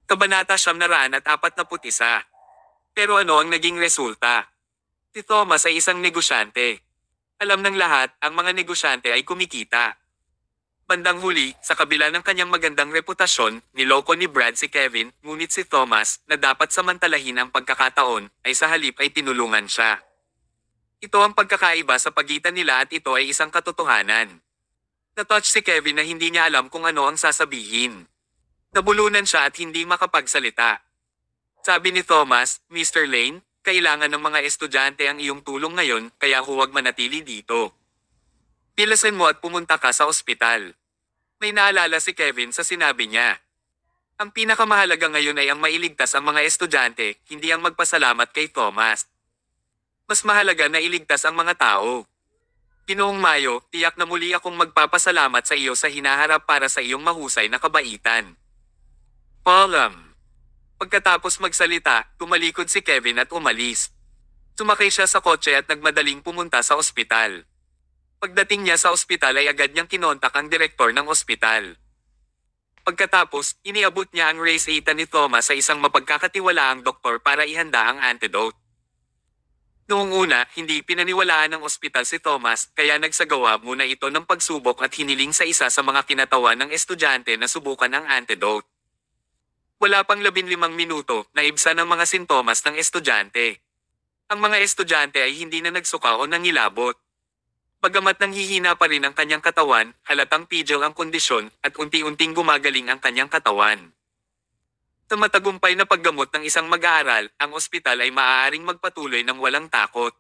Kabanata 941. Pero ano ang naging resulta? Si Thomas ay isang negosyante. Alam ng lahat, ang mga negosyante ay kumikita. Bandang huli, sa kabila ng kanyang magandang reputasyon, niloko ni Brad si Kevin, ngunit si Thomas, na dapat samantalahin ang pagkakataon, ay sa halip ay tinulungan siya. Ito ang pagkakaiba sa pagitan nila at ito ay isang katotohanan. Natouch si Kevin na hindi niya alam kung ano ang sasabihin. Nabulunan siya at hindi makapagsalita. Sabi ni Thomas, Mr. Lane, kailangan ng mga estudyante ang iyong tulong ngayon, kaya huwag manatili dito. Pilasan mo at pumunta ka sa ospital. May naalala si Kevin sa sinabi niya. Ang pinakamahalaga ngayon ay ang mailigtas ang mga estudyante, hindi ang magpasalamat kay Thomas. Mas mahalaga na iligtas ang mga tao. Ginoong Mayo, tiyak na muli akong magpapasalamat sa iyo sa hinaharap para sa iyong mahusay na kabaitan. Palam. Pagkatapos magsalita, tumalikod si Kevin at umalis. Sumakay siya sa kotse at nagmadaling pumunta sa ospital. Pagdating niya sa ospital ay agad niyang kinontak ang direktor ng ospital. Pagkatapos, iniabot niya ang reseta ni Thomas sa isang mapagkakatiwalaang doktor para ihanda ang antidote. Noong una, hindi pinaniwalaan ng ospital si Thomas, kaya nagsagawa muna ito ng pagsubok at hiniling sa isa sa mga kinatawan ng estudyante na subukan ang antidote. Wala pang 15 minuto, naibsan ang mga sintomas ng estudyante. Ang mga estudyante ay hindi na nagsuka o nangilabot. Bagamat nanghihina pa rin ang kanyang katawan, halatang pigil ang kondisyon at unti-unting gumagaling ang kanyang katawan. Sa matagumpay na paggamot ng isang mag-aaral, ang ospital ay maaaring magpatuloy ng walang takot.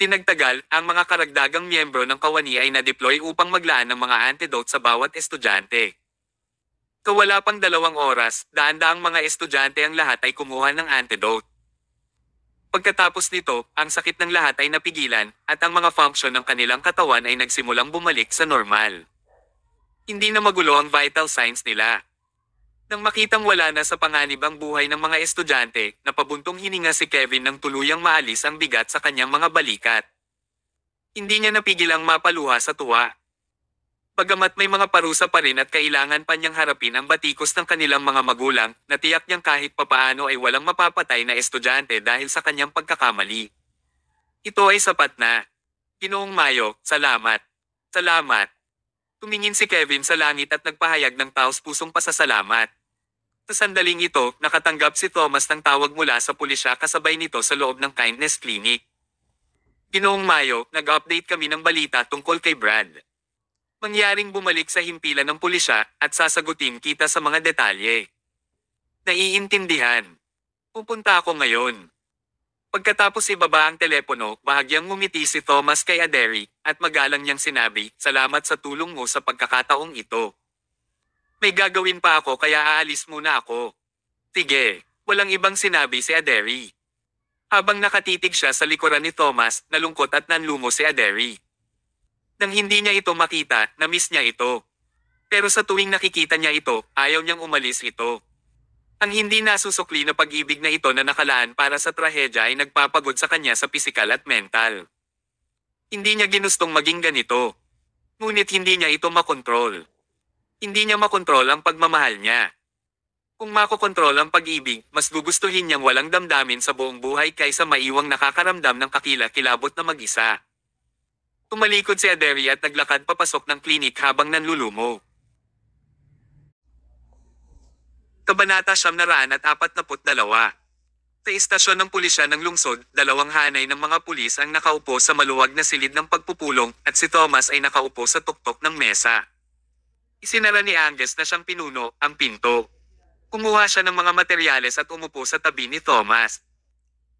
Tinagtagal, ang mga karagdagang miyembro ng kawani ay na-deploy upang maglaan ng mga antidote sa bawat estudyante. Kawala pang 2 oras, daan-daang mga estudyante ang lahat ay kumuha ng antidote. Pagkatapos nito, ang sakit ng lahat ay napigilan, at ang mga function ng kanilang katawan ay nagsimulang bumalik sa normal. Hindi na magulo ang vital signs nila. Nang makitang wala na sa panganib ang buhay ng mga estudyante, napabuntong hininga si Kevin nang tuluyang maalis ang bigat sa kanyang mga balikat. Hindi niya napigilang mapaluha sa tuwa. Bagamat may mga parusa pa rin at kailangan pa niyang harapin ang batikos ng kanilang mga magulang, natiyak niyang kahit papaano ay walang mapapatay na estudyante dahil sa kanyang pagkakamali. Ito ay sapat na. Ginoong Mayo, salamat. Salamat. Tumingin si Kevin sa langit at nagpahayag ng taos-pusong pasasalamat. Sa sandaling ito, nakatanggap si Thomas ng tawag mula sa pulisya kasabay nito sa loob ng Kindness Clinic. Ginoong Mayo, nag-update kami ng balita tungkol kay Brad. Mangyaring bumalik sa himpilan ng pulisya at sasagutin kita sa mga detalye. Naiintindihan. Pupunta ako ngayon. Pagkatapos ibaba ang telepono, bahagyang ngumiti si Thomas kay Aderi, at magalang niyang sinabi, salamat sa tulong mo sa pagkakataong ito. May gagawin pa ako kaya aalis muna ako. Sige, walang ibang sinabi si Aderi. Habang nakatitig siya sa likuran ni Thomas, nalungkot at nanlumo si Aderi. Nang hindi niya ito makita, na-miss niya ito. Pero sa tuwing nakikita niya ito, ayaw niyang umalis ito. Ang hindi nasusukli na pag-ibig na ito na nakalaan para sa trahedya ay nagpapagod sa kanya sa pisikal at mental. Hindi niya ginustong maging ganito. Ngunit hindi niya ito makontrol. Hindi niya makontrol ang pagmamahal niya. Kung makokontrol ang pag-ibig, mas gugustuhin niyang walang damdamin sa buong buhay kaysa maiwang nakakaramdam ng kakila-kilabot na mag-isa. Tumalikod si Aderi at naglakad papasok ng klinik habang nanlulumo. Kabanata 942. Sa istasyon ng pulisya ng lungsod, 2 hanay ng mga pulis ang nakaupo sa maluwag na silid ng pagpupulong at si Thomas ay nakaupo sa tuktok ng mesa. Isinara ni Angus na siyang pinuno ang pinto. Kumuha siya ng mga materyales at umupo sa tabi ni Thomas.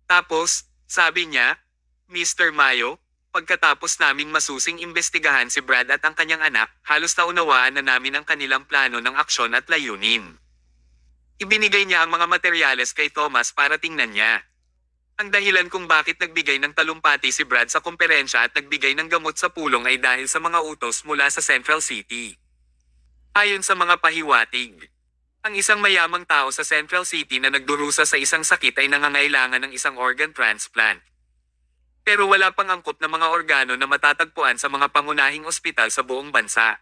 Tapos, sabi niya, Mr. Mayo, pagkatapos naming masusing imbestigahan si Brad at ang kanyang anak, halos naunawaan na namin ang kanilang plano ng aksyon at layunin. Ibinigay niya ang mga materyales kay Thomas para tingnan niya. Ang dahilan kung bakit nagbigay ng talumpati si Brad sa komperensya at nagbigay ng gamot sa pulong ay dahil sa mga utos mula sa Central City. Ayon sa mga pahiwatig, ang isang mayamang tao sa Central City na nagdurusa sa isang sakit ay nangangailangan ng isang organ transplant. Pero wala pang angkop na mga organo na matatagpuan sa mga pangunahing ospital sa buong bansa.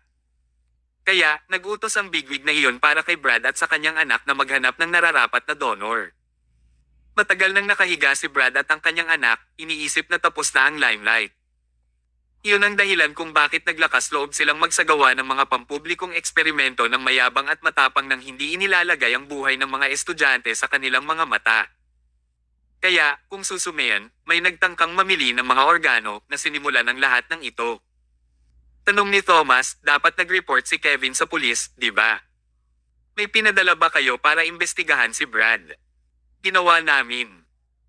Kaya, nag-utos ang bigwig na iyon para kay Brad at sa kanyang anak na maghanap ng nararapat na donor. Matagal nang nakahiga si Brad at ang kanyang anak, iniisip na tapos na ang limelight. Iyon ang dahilan kung bakit naglakas loob silang magsagawa ng mga pampublikong eksperimento ng mayabang at matapang nang hindi inilalagay ang buhay ng mga estudyante sa kanilang mga mata. Kaya, kung susumayan, may nagtangkang mamili ng mga organo na sinimulan ng lahat ng ito. Tanong ni Thomas, dapat nag-report si Kevin sa pulis, di ba? May pinadala ba kayo para imbestigahan si Brad? Ginawa namin.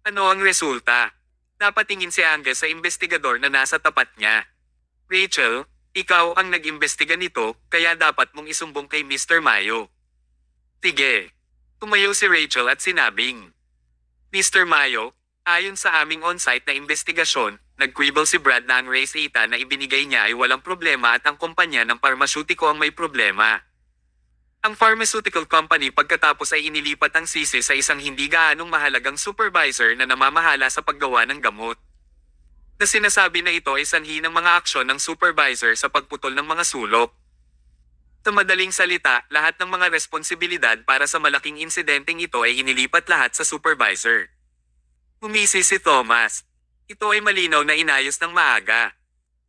Ano ang resulta? Napatingin si Angus sa investigador na nasa tapat niya. Rachel, ikaw ang nag-imbestiga nito, kaya dapat mong isumbong kay Mr. Mayo. Sige. Tumayo si Rachel at sinabing, Mr. Mayo, ayon sa aming on-site na investigasyon, nagquibble si Brad na ang reseta na ibinigay niya ay walang problema at ang kumpanya ng parmasutiko ang may problema. Ang pharmaceutical company pagkatapos ay inilipat ang sisi sa isang hindi gaanong mahalagang supervisor na namamahala sa paggawa ng gamot. Na sinasabi na ito ay sanhi ng mga aksyon ng supervisor sa pagputol ng mga sulok. Sa madaling salita, lahat ng mga responsibilidad para sa malaking insidenteng ito ay inilipat lahat sa supervisor. Umisi si Thomas. Ito ay malinaw na inayos ng maaga.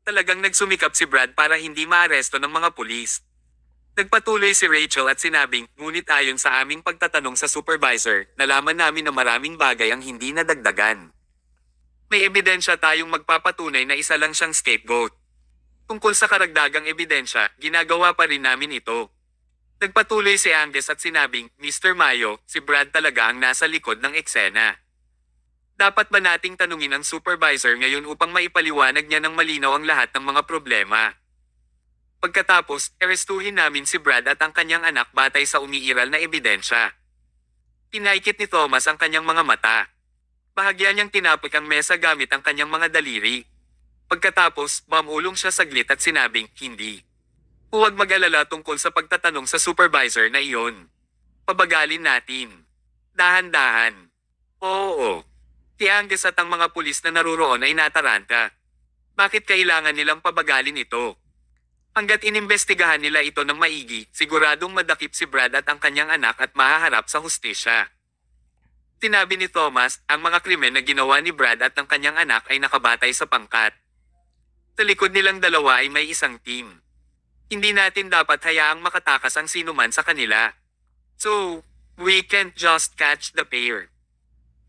Talagang nagsumikap si Brad para hindi maaresto ng mga pulis. Nagpatuloy si Rachel at sinabing, ngunit ayon sa aming pagtatanong sa supervisor, nalaman namin na maraming bagay ang hindi nadagdagan. May ebidensya tayong magpapatunay na isa lang siyang scapegoat. Tungkol sa karagdagang ebidensya, ginagawa pa rin namin ito. Nagpatuloy si Angus at sinabing, Mr. Mayo, si Brad talaga ang nasa likod ng eksena. Dapat ba nating tanungin ang supervisor ngayon upang maipaliwanag niya ng malinaw ang lahat ng mga problema? Pagkatapos, arestuhin namin si Brad at ang kanyang anak batay sa umiiral na ebidensya. Pinaikit ni Thomas ang kanyang mga mata. Bahagya niyang tinapik ang mesa gamit ang kanyang mga daliri. Pagkatapos, mamulong siya saglit at sinabing, hindi. Huwag mag-alala tungkol sa pagtatanong sa supervisor na iyon. Pabagalin natin. Dahan-dahan. Oo. Si Angus at ang mga pulis na naruroon ay nataranta. Bakit kailangan nilang pabagalin ito? Hanggat inimbestigahan nila ito ng maigi, siguradong madakip si Brad at ang kanyang anak at mahaharap sa hustisya. Sinabi ni Thomas, ang mga krimen na ginawa ni Brad at ng kanyang anak ay nakabatay sa pangkat. Sa likod nilang dalawa ay may isang team. Hindi natin dapat hayaang makatakas ang sinuman sa kanila. So, we can't just catch the pair.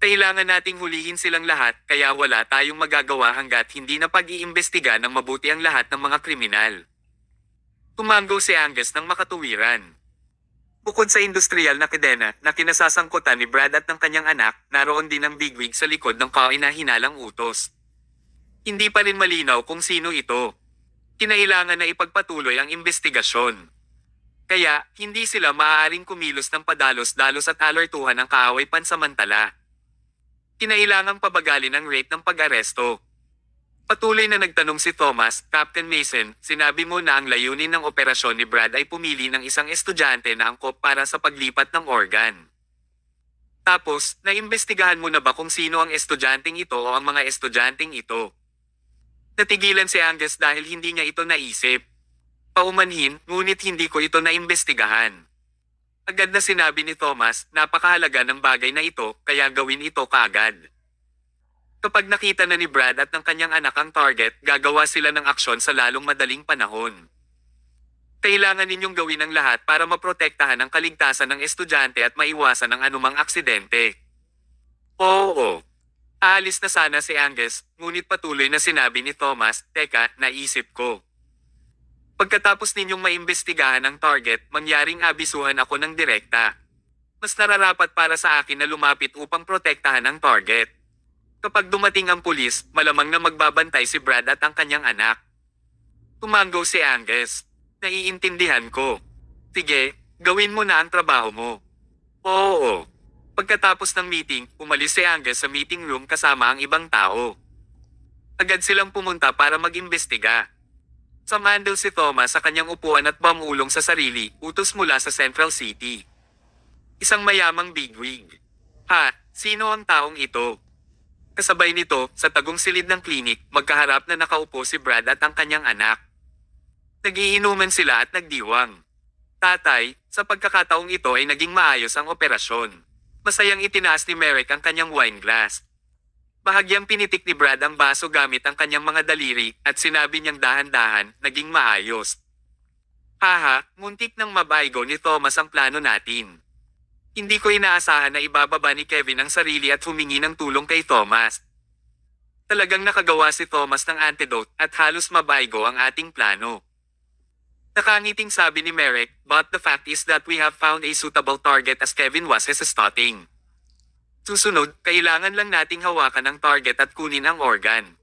Kailangan nating hulihin silang lahat kaya wala tayong magagawa hanggat hindi na pag-iimbestiga ng mabuti ang lahat ng mga kriminal. Tumanggo si Angus ng makatuwiran. Bukod sa industrial na kadena na kinasasangkutan ni Brad at ng kanyang anak, naroon din ang bigwig sa likod ng kahinahinalang utos. Hindi pa rin malinaw kung sino ito. Kinailangan na ipagpatuloy ang investigasyon. Kaya, hindi sila maaaring kumilos ng padalos-dalos at alertuhan ng kaaway pansamantala. Kinailangang pabagalin ang rate ng pag-aresto. Patuloy na nagtanong si Thomas, Captain Mason, sinabi mo na ang layunin ng operasyon ni Brad ay pumili ng isang estudyante na angkop para sa paglipat ng organ. Tapos, naimbestigahan mo na ba kung sino ang estudyanteng ito o ang mga estudyanteng ito? Natigilan si Angus dahil hindi niya ito naisip. Paumanhin, ngunit hindi ko ito naimbestigahan. Agad na sinabi ni Thomas, napakahalaga ng bagay na ito, kaya gawin ito kaagad. Kapag nakita na ni Brad at ng kanyang anak ang target, gagawa sila ng aksyon sa lalong madaling panahon. Kailangan ninyong gawin ang lahat para maprotektahan ang kaligtasan ng estudyante at maiwasan ang anumang aksidente. Oo. Aalis na sana si Angus, ngunit patuloy na sinabi ni Thomas, teka, naisip ko. Pagkatapos ninyong maimbestigahan ang target, mangyaring abisuhan ako ng direkta. Mas nararapat para sa akin na lumapit upang protektahan ang target. Kapag dumating ang pulis, malamang na magbabantay si Brad at ang kanyang anak. Tumanggo si Angus. Naiintindihan ko. Sige, gawin mo na ang trabaho mo. Oo. Pagkatapos ng meeting, umalis si Angus sa meeting room kasama ang ibang tao. Agad silang pumunta para mag-imbestiga. Sumandal si Thomas sa kanyang upuan at bumulong sa sarili, utos mula sa Central City. Isang mayamang bigwig. Ha, sino ang taong ito? Kasabay nito, sa tagong silid ng klinik, magkaharap na nakaupo si Brad at ang kanyang anak. Nagiinuman sila at nagdiwang. Tatay, sa pagkakataong ito ay naging maayos ang operasyon. Masayang itinaas ni Merrick ang kanyang wine glass. Bahagyang pinitik ni Brad ang baso gamit ang kanyang mga daliri at sinabi niyang dahan-dahan, naging maayos. Haha, muntik nang mabaigo ni Thomas ang plano natin. Hindi ko inaasahan na ibababa ni Kevin ang sarili at humingi ng tulong kay Thomas. Talagang nakagawa si Thomas ng antidote at halos mabaigo ang ating plano. Nakangiting sabi ni Merrick, but the fact is that we have found a suitable target as Kevin was hesitating. Susunod, kailangan lang nating hawakan ang target at kunin ang organ.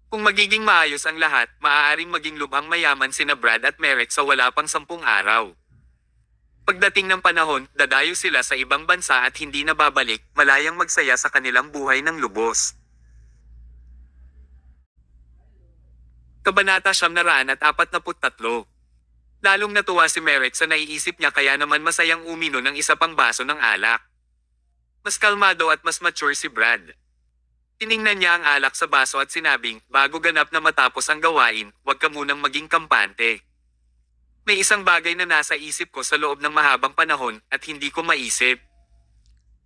Kung magiging maayos ang lahat, maaaring maging lubhang mayaman sina Brad at Merrick sa wala pang 10 araw. Pagdating ng panahon, dadayo sila sa ibang bansa at hindi na babalik, malayang magsaya sa kanilang buhay ng lubos. Kabanata 943. Lalong natuwa si Merrick sa naiisip niya kaya naman masayang umino ng isa pang baso ng alak. Mas kalmado at mas mature si Brad. Tiningnan niya ang alak sa baso at sinabing, bago ganap na matapos ang gawain, huwag ka munang maging kampante. May isang bagay na nasa isip ko sa loob ng mahabang panahon at hindi ko maisip.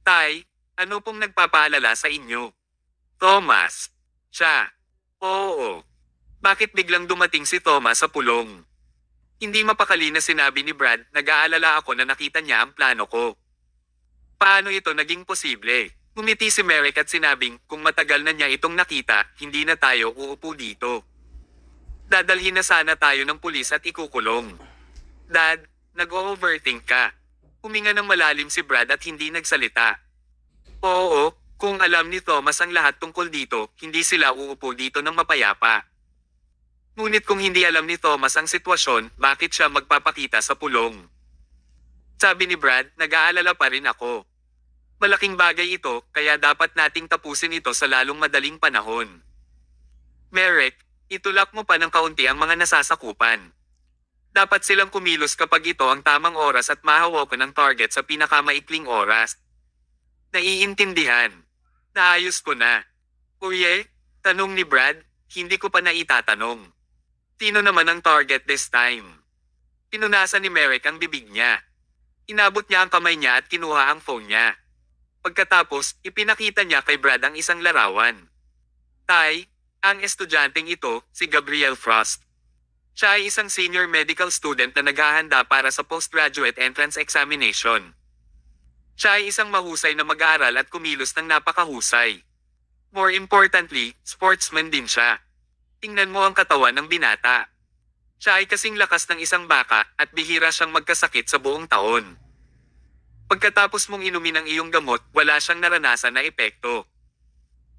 Tay, ano pong nagpapaalala sa inyo? Thomas. Siya. Oo. Bakit biglang dumating si Thomas sa pulong? Hindi mapakali na sinabi ni Brad, nag-aalala ako na nakita niya ang plano ko. Paano ito naging posible? Ngumiti si Merrick at sinabing, kung matagal na niya itong nakita, hindi na tayo uupo dito. Dadalhin na sana tayo ng pulis at ikukulong. Dad, nag-overthink ka. Huminga ng malalim si Brad at hindi nagsalita. Oo, kung alam ni Thomas ang lahat tungkol dito, hindi sila uupo dito ng mapayapa. Ngunit kung hindi alam ni Thomas ang sitwasyon, bakit siya magpapakita sa pulong? Sabi ni Brad, nag-aalala pa rin ako. Malaking bagay ito, kaya dapat nating tapusin ito sa lalong madaling panahon. Merrick, itulak mo pa ng kaunti ang mga nasasakupan. Dapat silang kumilos kapag ito ang tamang oras at mahawakan ang target sa pinakamaikling oras. Naiintindihan. Naayos ko na. Uye, tanong ni Brad, hindi ko pa naitatanong. Sino naman ang target this time? Pinunasan ni Merrick ang bibig niya. Inabot niya ang kamay niya at kinuha ang phone niya. Pagkatapos, ipinakita niya kay Brad ang isang larawan. Tay, ang estudyanteng ito, si Gabriel Frost. Siya ay isang senior medical student na naghahanda para sa postgraduate entrance examination. Siya ay isang mahusay na mag-aaral at kumilos ng napakahusay. More importantly, sportsman din siya. Tingnan mo ang katawan ng binata. Siya ay kasing lakas ng isang baka at bihira siyang magkasakit sa buong taon. Pagkatapos mong inumin ang iyong gamot, wala siyang naranasan na epekto.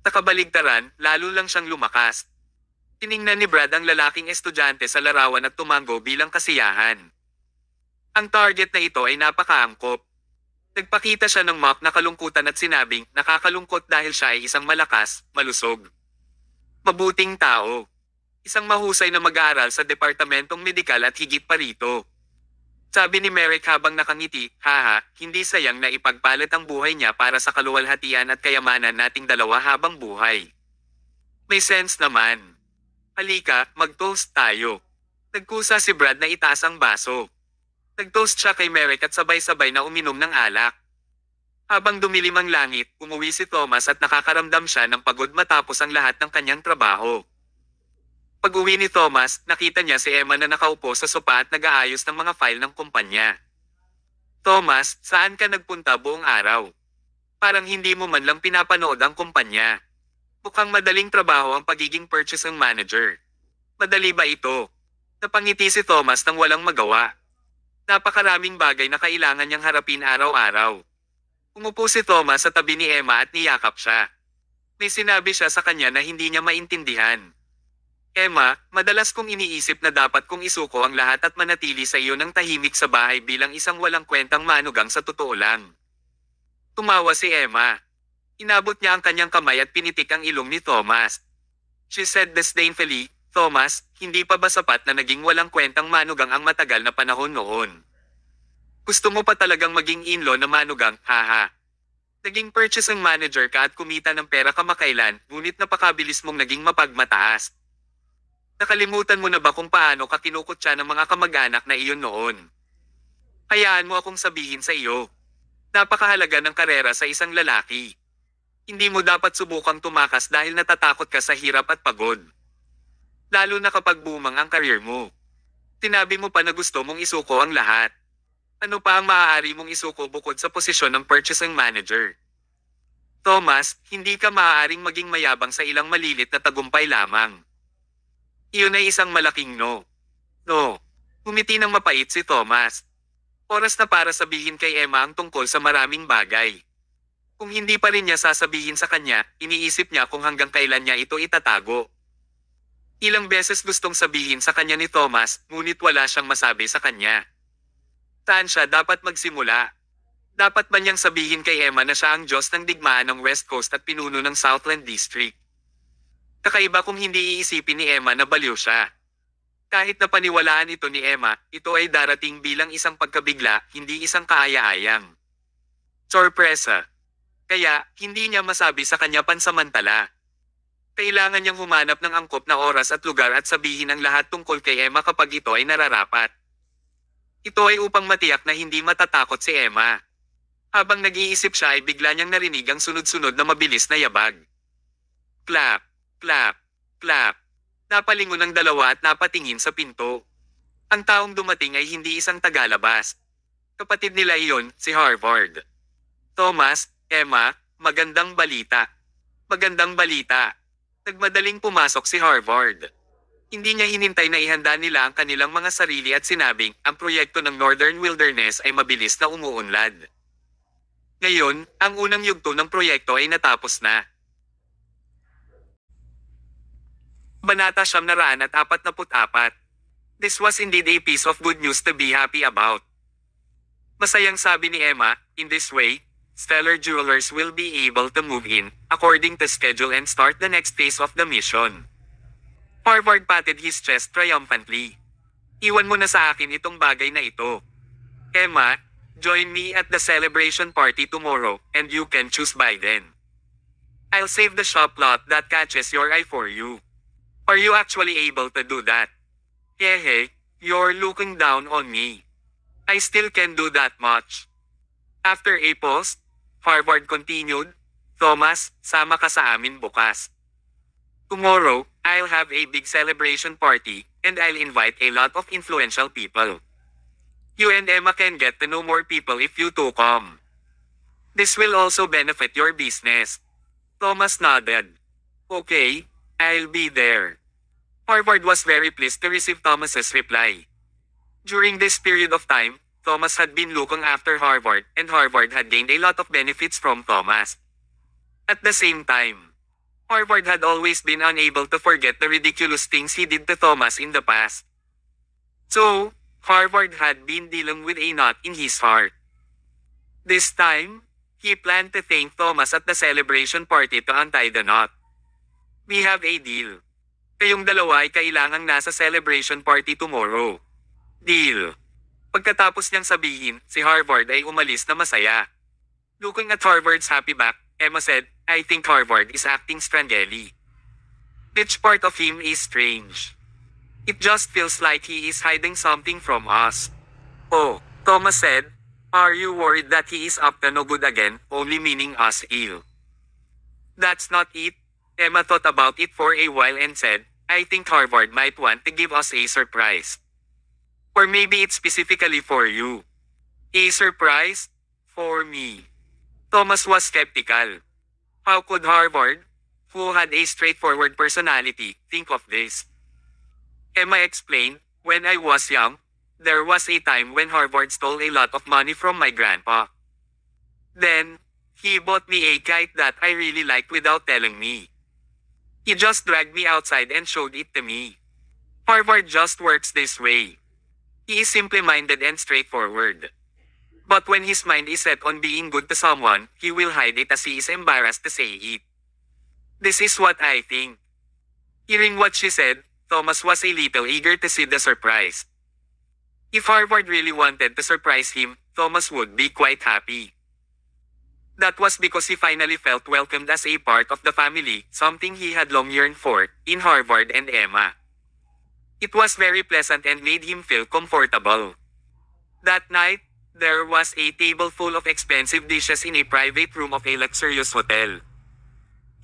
Sa kabaligtaran, lalo lang siyang lumakas. Tiningnan ni Brad ang lalaking estudyante sa larawan at tumango bilang kasiyahan. Ang target na ito ay napakaangkop. Nagpakita siya ng mock na kalungkutan at sinabing, nakakalungkot dahil siya ay isang malakas, malusog. Mabuting tao. Isang mahusay na mag-aaral sa departamentong medikal at higit pa rito. Sabi ni Merrick habang nakangiti, haha, hindi sayang na ipagpalit ang buhay niya para sa kaluwalhatian at kayamanan nating dalawa habang buhay. May sense naman. Halika, mag-toast tayo. Nagkusa si Brad na itaas ang baso. Nag-toast siya kay Merrick at sabay-sabay na uminom ng alak. Habang dumilim ang langit, umuwi si Thomas at nakakaramdam siya ng pagod matapos ang lahat ng kanyang trabaho. Pag-uwi ni Thomas, nakita niya si Emma na nakaupo sa sopa at nag-aayos ng mga file ng kumpanya. Thomas, saan ka nagpunta buong araw? Parang hindi mo man lang pinapanood ang kumpanya. Mukhang madaling trabaho ang pagiging purchasing manager. Madali ba ito? Napangiti si Thomas nang walang magawa. Napakaraming bagay na kailangan niyang harapin araw-araw. Umupo si Thomas sa tabi ni Emma at niyakap siya. May sinabi siya sa kanya na hindi niya maintindihan. Emma, madalas kong iniisip na dapat kong isuko ang lahat at manatili sa iyo ng tahimik sa bahay bilang isang walang kwentang manugang sa totoo lang. Tumawa si Emma. Inabot niya ang kanyang kamay at pinitik ang ilong ni Thomas. She said disdainfully, Thomas, hindi pa ba sapat na naging walang kwentang manugang ang matagal na panahon noon? Gusto mo pa talagang maging in-law na manugang, haha. Naging purchasing manager ka at kumita ng pera kamakailan, ngunit napakabilis mong naging mapagmataas. Nakalimutan mo na ba kung paano ka kinukutya ng mga kamag-anak na iyon noon? Hayaan mo akong sabihin sa iyo. Napakahalaga ng karera sa isang lalaki. Hindi mo dapat subukang tumakas dahil natatakot ka sa hirap at pagod. Lalo na kapag bumang ang career mo. Tinabi mo pa na gusto mong isuko ang lahat. Ano pa ang maaari mong isuko bukod sa posisyon ng purchasing manager? Thomas, hindi ka maaaring maging mayabang sa ilang malilit na tagumpay lamang. Iyon ay isang malaking no. No. Ngumiti ng mapait si Thomas. Oras na para sabihin kay Emma ang tungkol sa maraming bagay. Kung hindi pa rin niya sasabihin sa kanya, iniisip niya kung hanggang kailan niya ito itatago. Ilang beses gustong sabihin sa kanya ni Thomas, ngunit wala siyang masabi sa kanya. Saan siya dapat magsimula? Dapat ba niyang sabihin kay Emma na siya ang Diyos ng digmaan ng West Coast at pinuno ng Southland District? Kakaiba kung hindi iisipin ni Emma na baliw siya. Kahit na paniwalaan ito ni Emma, ito ay darating bilang isang pagkabigla, hindi isang kaaya-ayang sorpresa. Kaya, hindi niya masabi sa kanya pansamantala. Kailangan niyang humanap ng angkop na oras at lugar at sabihin ang lahat tungkol kay Emma kapag ito ay nararapat. Ito ay upang matiyak na hindi matatakot si Emma. Habang nag-iisip siya ay bigla niyang narinig ang sunod-sunod na mabilis na yabag. Clap, clap, clap. Napalingon ang dalawa at napatingin sa pinto. Ang taong dumating ay hindi isang tagalabas. Kapatid nila iyon, si Harvard. Thomas, Emma, magandang balita. Magandang balita. Nagmadaling pumasok si Harvard. Hindi niya hinintay na ihanda nila ang kanilang mga sarili at sinabing, ang proyekto ng Northern Wilderness ay mabilis na umuunlad. Ngayon, ang unang yugto ng proyekto ay natapos na. Banata 944. This was indeed a piece of good news to be happy about. Masayang sabi ni Emma, in this way, Stellar Jewelers will be able to move in, according to schedule and start the next phase of the mission. Harvard patted his chest triumphantly. Iwan mo na sa akin itong bagay na ito. Emma, join me at the celebration party tomorrow, and you can choose by then. I'll save the shop lot that catches your eye for you. Are you actually able to do that? Hehe, you're looking down on me. I still can do that much. After a pause, Harvard continued, Thomas, sama ka sa amin bukas. Tomorrow, I'll have a big celebration party, and I'll invite a lot of influential people. You and Emma can get to know more people if you two come. This will also benefit your business. Thomas nodded. Okay, I'll be there. Harvard was very pleased to receive Thomas's reply. During this period of time, Thomas had been looking after Harvard, and Harvard had gained a lot of benefits from Thomas. At the same time, Harvard had always been unable to forget the ridiculous things he did to Thomas in the past. So, Harvard had been dealing with a knot in his heart. This time, he planned to thank Thomas at the celebration party to untie the knot. We have a deal. Kayong dalawa ay kailangang nasa celebration party tomorrow. Deal. Pagkatapos niyang sabihin, si Harvard ay umalis na masaya. Looking at Harvard's happy back, Emma said, I think Harvard is acting strangely. Which part of him is strange? It just feels like he is hiding something from us. Oh, Thomas said, are you worried that he is up to no good again, only meaning us ill? That's not it. Emma thought about it for a while and said, I think Harvard might want to give us a surprise. Or maybe it's specifically for you. A surprise? For me. Thomas was skeptical. How could Harvard, who had a straightforward personality, think of this? Emma explained, when I was young, there was a time when Harvard stole a lot of money from my grandpa. Then, he bought me a kite that I really liked without telling me. He just dragged me outside and showed it to me. Harvard just works this way. He is simple-minded and straightforward. But when his mind is set on being good to someone, he will hide it as he is embarrassed to say it. This is what I think. Hearing what she said, Thomas was a little eager to see the surprise. If Harvard really wanted to surprise him, Thomas would be quite happy. That was because he finally felt welcomed as a part of the family, something he had long yearned for, in Harvard and Emma. It was very pleasant and made him feel comfortable. That night, There was a table full of expensive dishes in a private room of a luxurious hotel.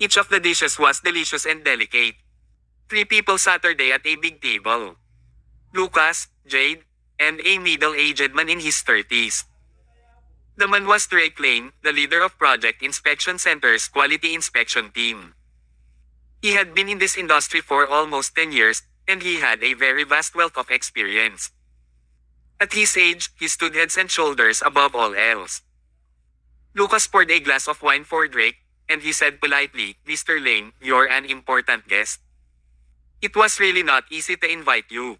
Each of the dishes was delicious and delicate. 3 people Saturday at a big table. Lucas, Jade, and a middle-aged man in his 30s. The man was Drake Lane, the leader of Project Inspection Center's quality inspection team. He had been in this industry for almost 10 years, and he had a very vast wealth of experience. At his age, he stood heads and shoulders above all else. Lucas poured a glass of wine for Drake, and he said politely, "Mr. Lane, you're an important guest. It was really not easy to invite you."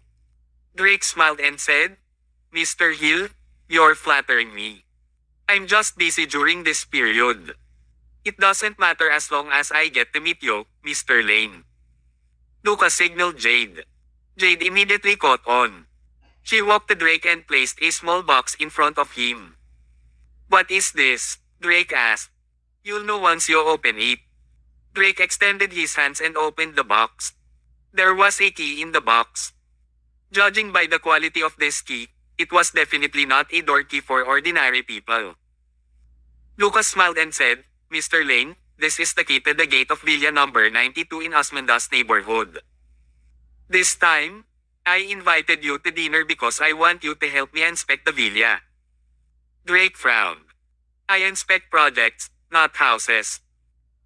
Drake smiled and said, "Mr. Hill, you're flattering me. I'm just busy during this period. It doesn't matter as long as I get to meet you, Mr. Lane." Lucas signaled Jade. Jade immediately caught on. She walked to Drake and placed a small box in front of him. "What is this?" Drake asked. "You'll know once you open it." Drake extended his hands and opened the box. There was a key in the box. Judging by the quality of this key, it was definitely not a door key for ordinary people. Lucas smiled and said, "Mr. Lane, this is the key to the gate of Villa number 92 in Osmandas neighborhood. This time, I invited you to dinner because I want you to help me inspect the villa." Drake frowned. "I inspect projects, not houses.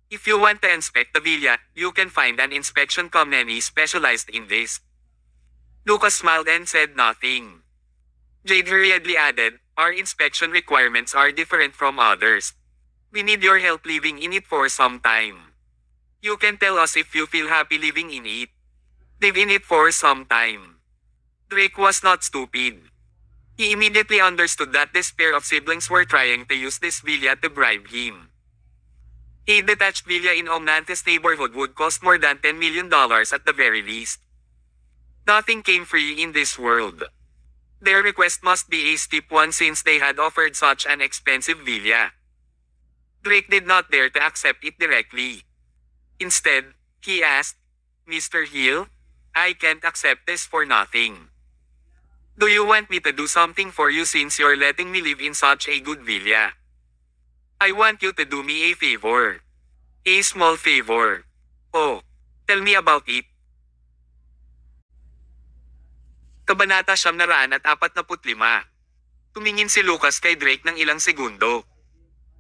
If you want to inspect the villa, you can find an inspection company specialized in this." Lucas smiled and said nothing. Jade hurriedly added, "Our inspection requirements are different from others. We need your help living in it for some time. You can tell us if you feel happy living in it. Live in it for some time." Drake was not stupid. He immediately understood that this pair of siblings were trying to use this villa to bribe him. A detached villa in Omnantes neighborhood would cost more than $10 million at the very least. Nothing came free in this world. Their request must be a steep one since they had offered such an expensive villa. Drake did not dare to accept it directly. Instead, he asked, "Mr. Hill, I can't accept this for nothing. Do you want me to do something for you since you're letting me live in such a good villa? I want you to do me a favor. A small favor. Oh, tell me about it." Kabanata 945. Tumingin si Lucas kay Drake ng ilang segundo.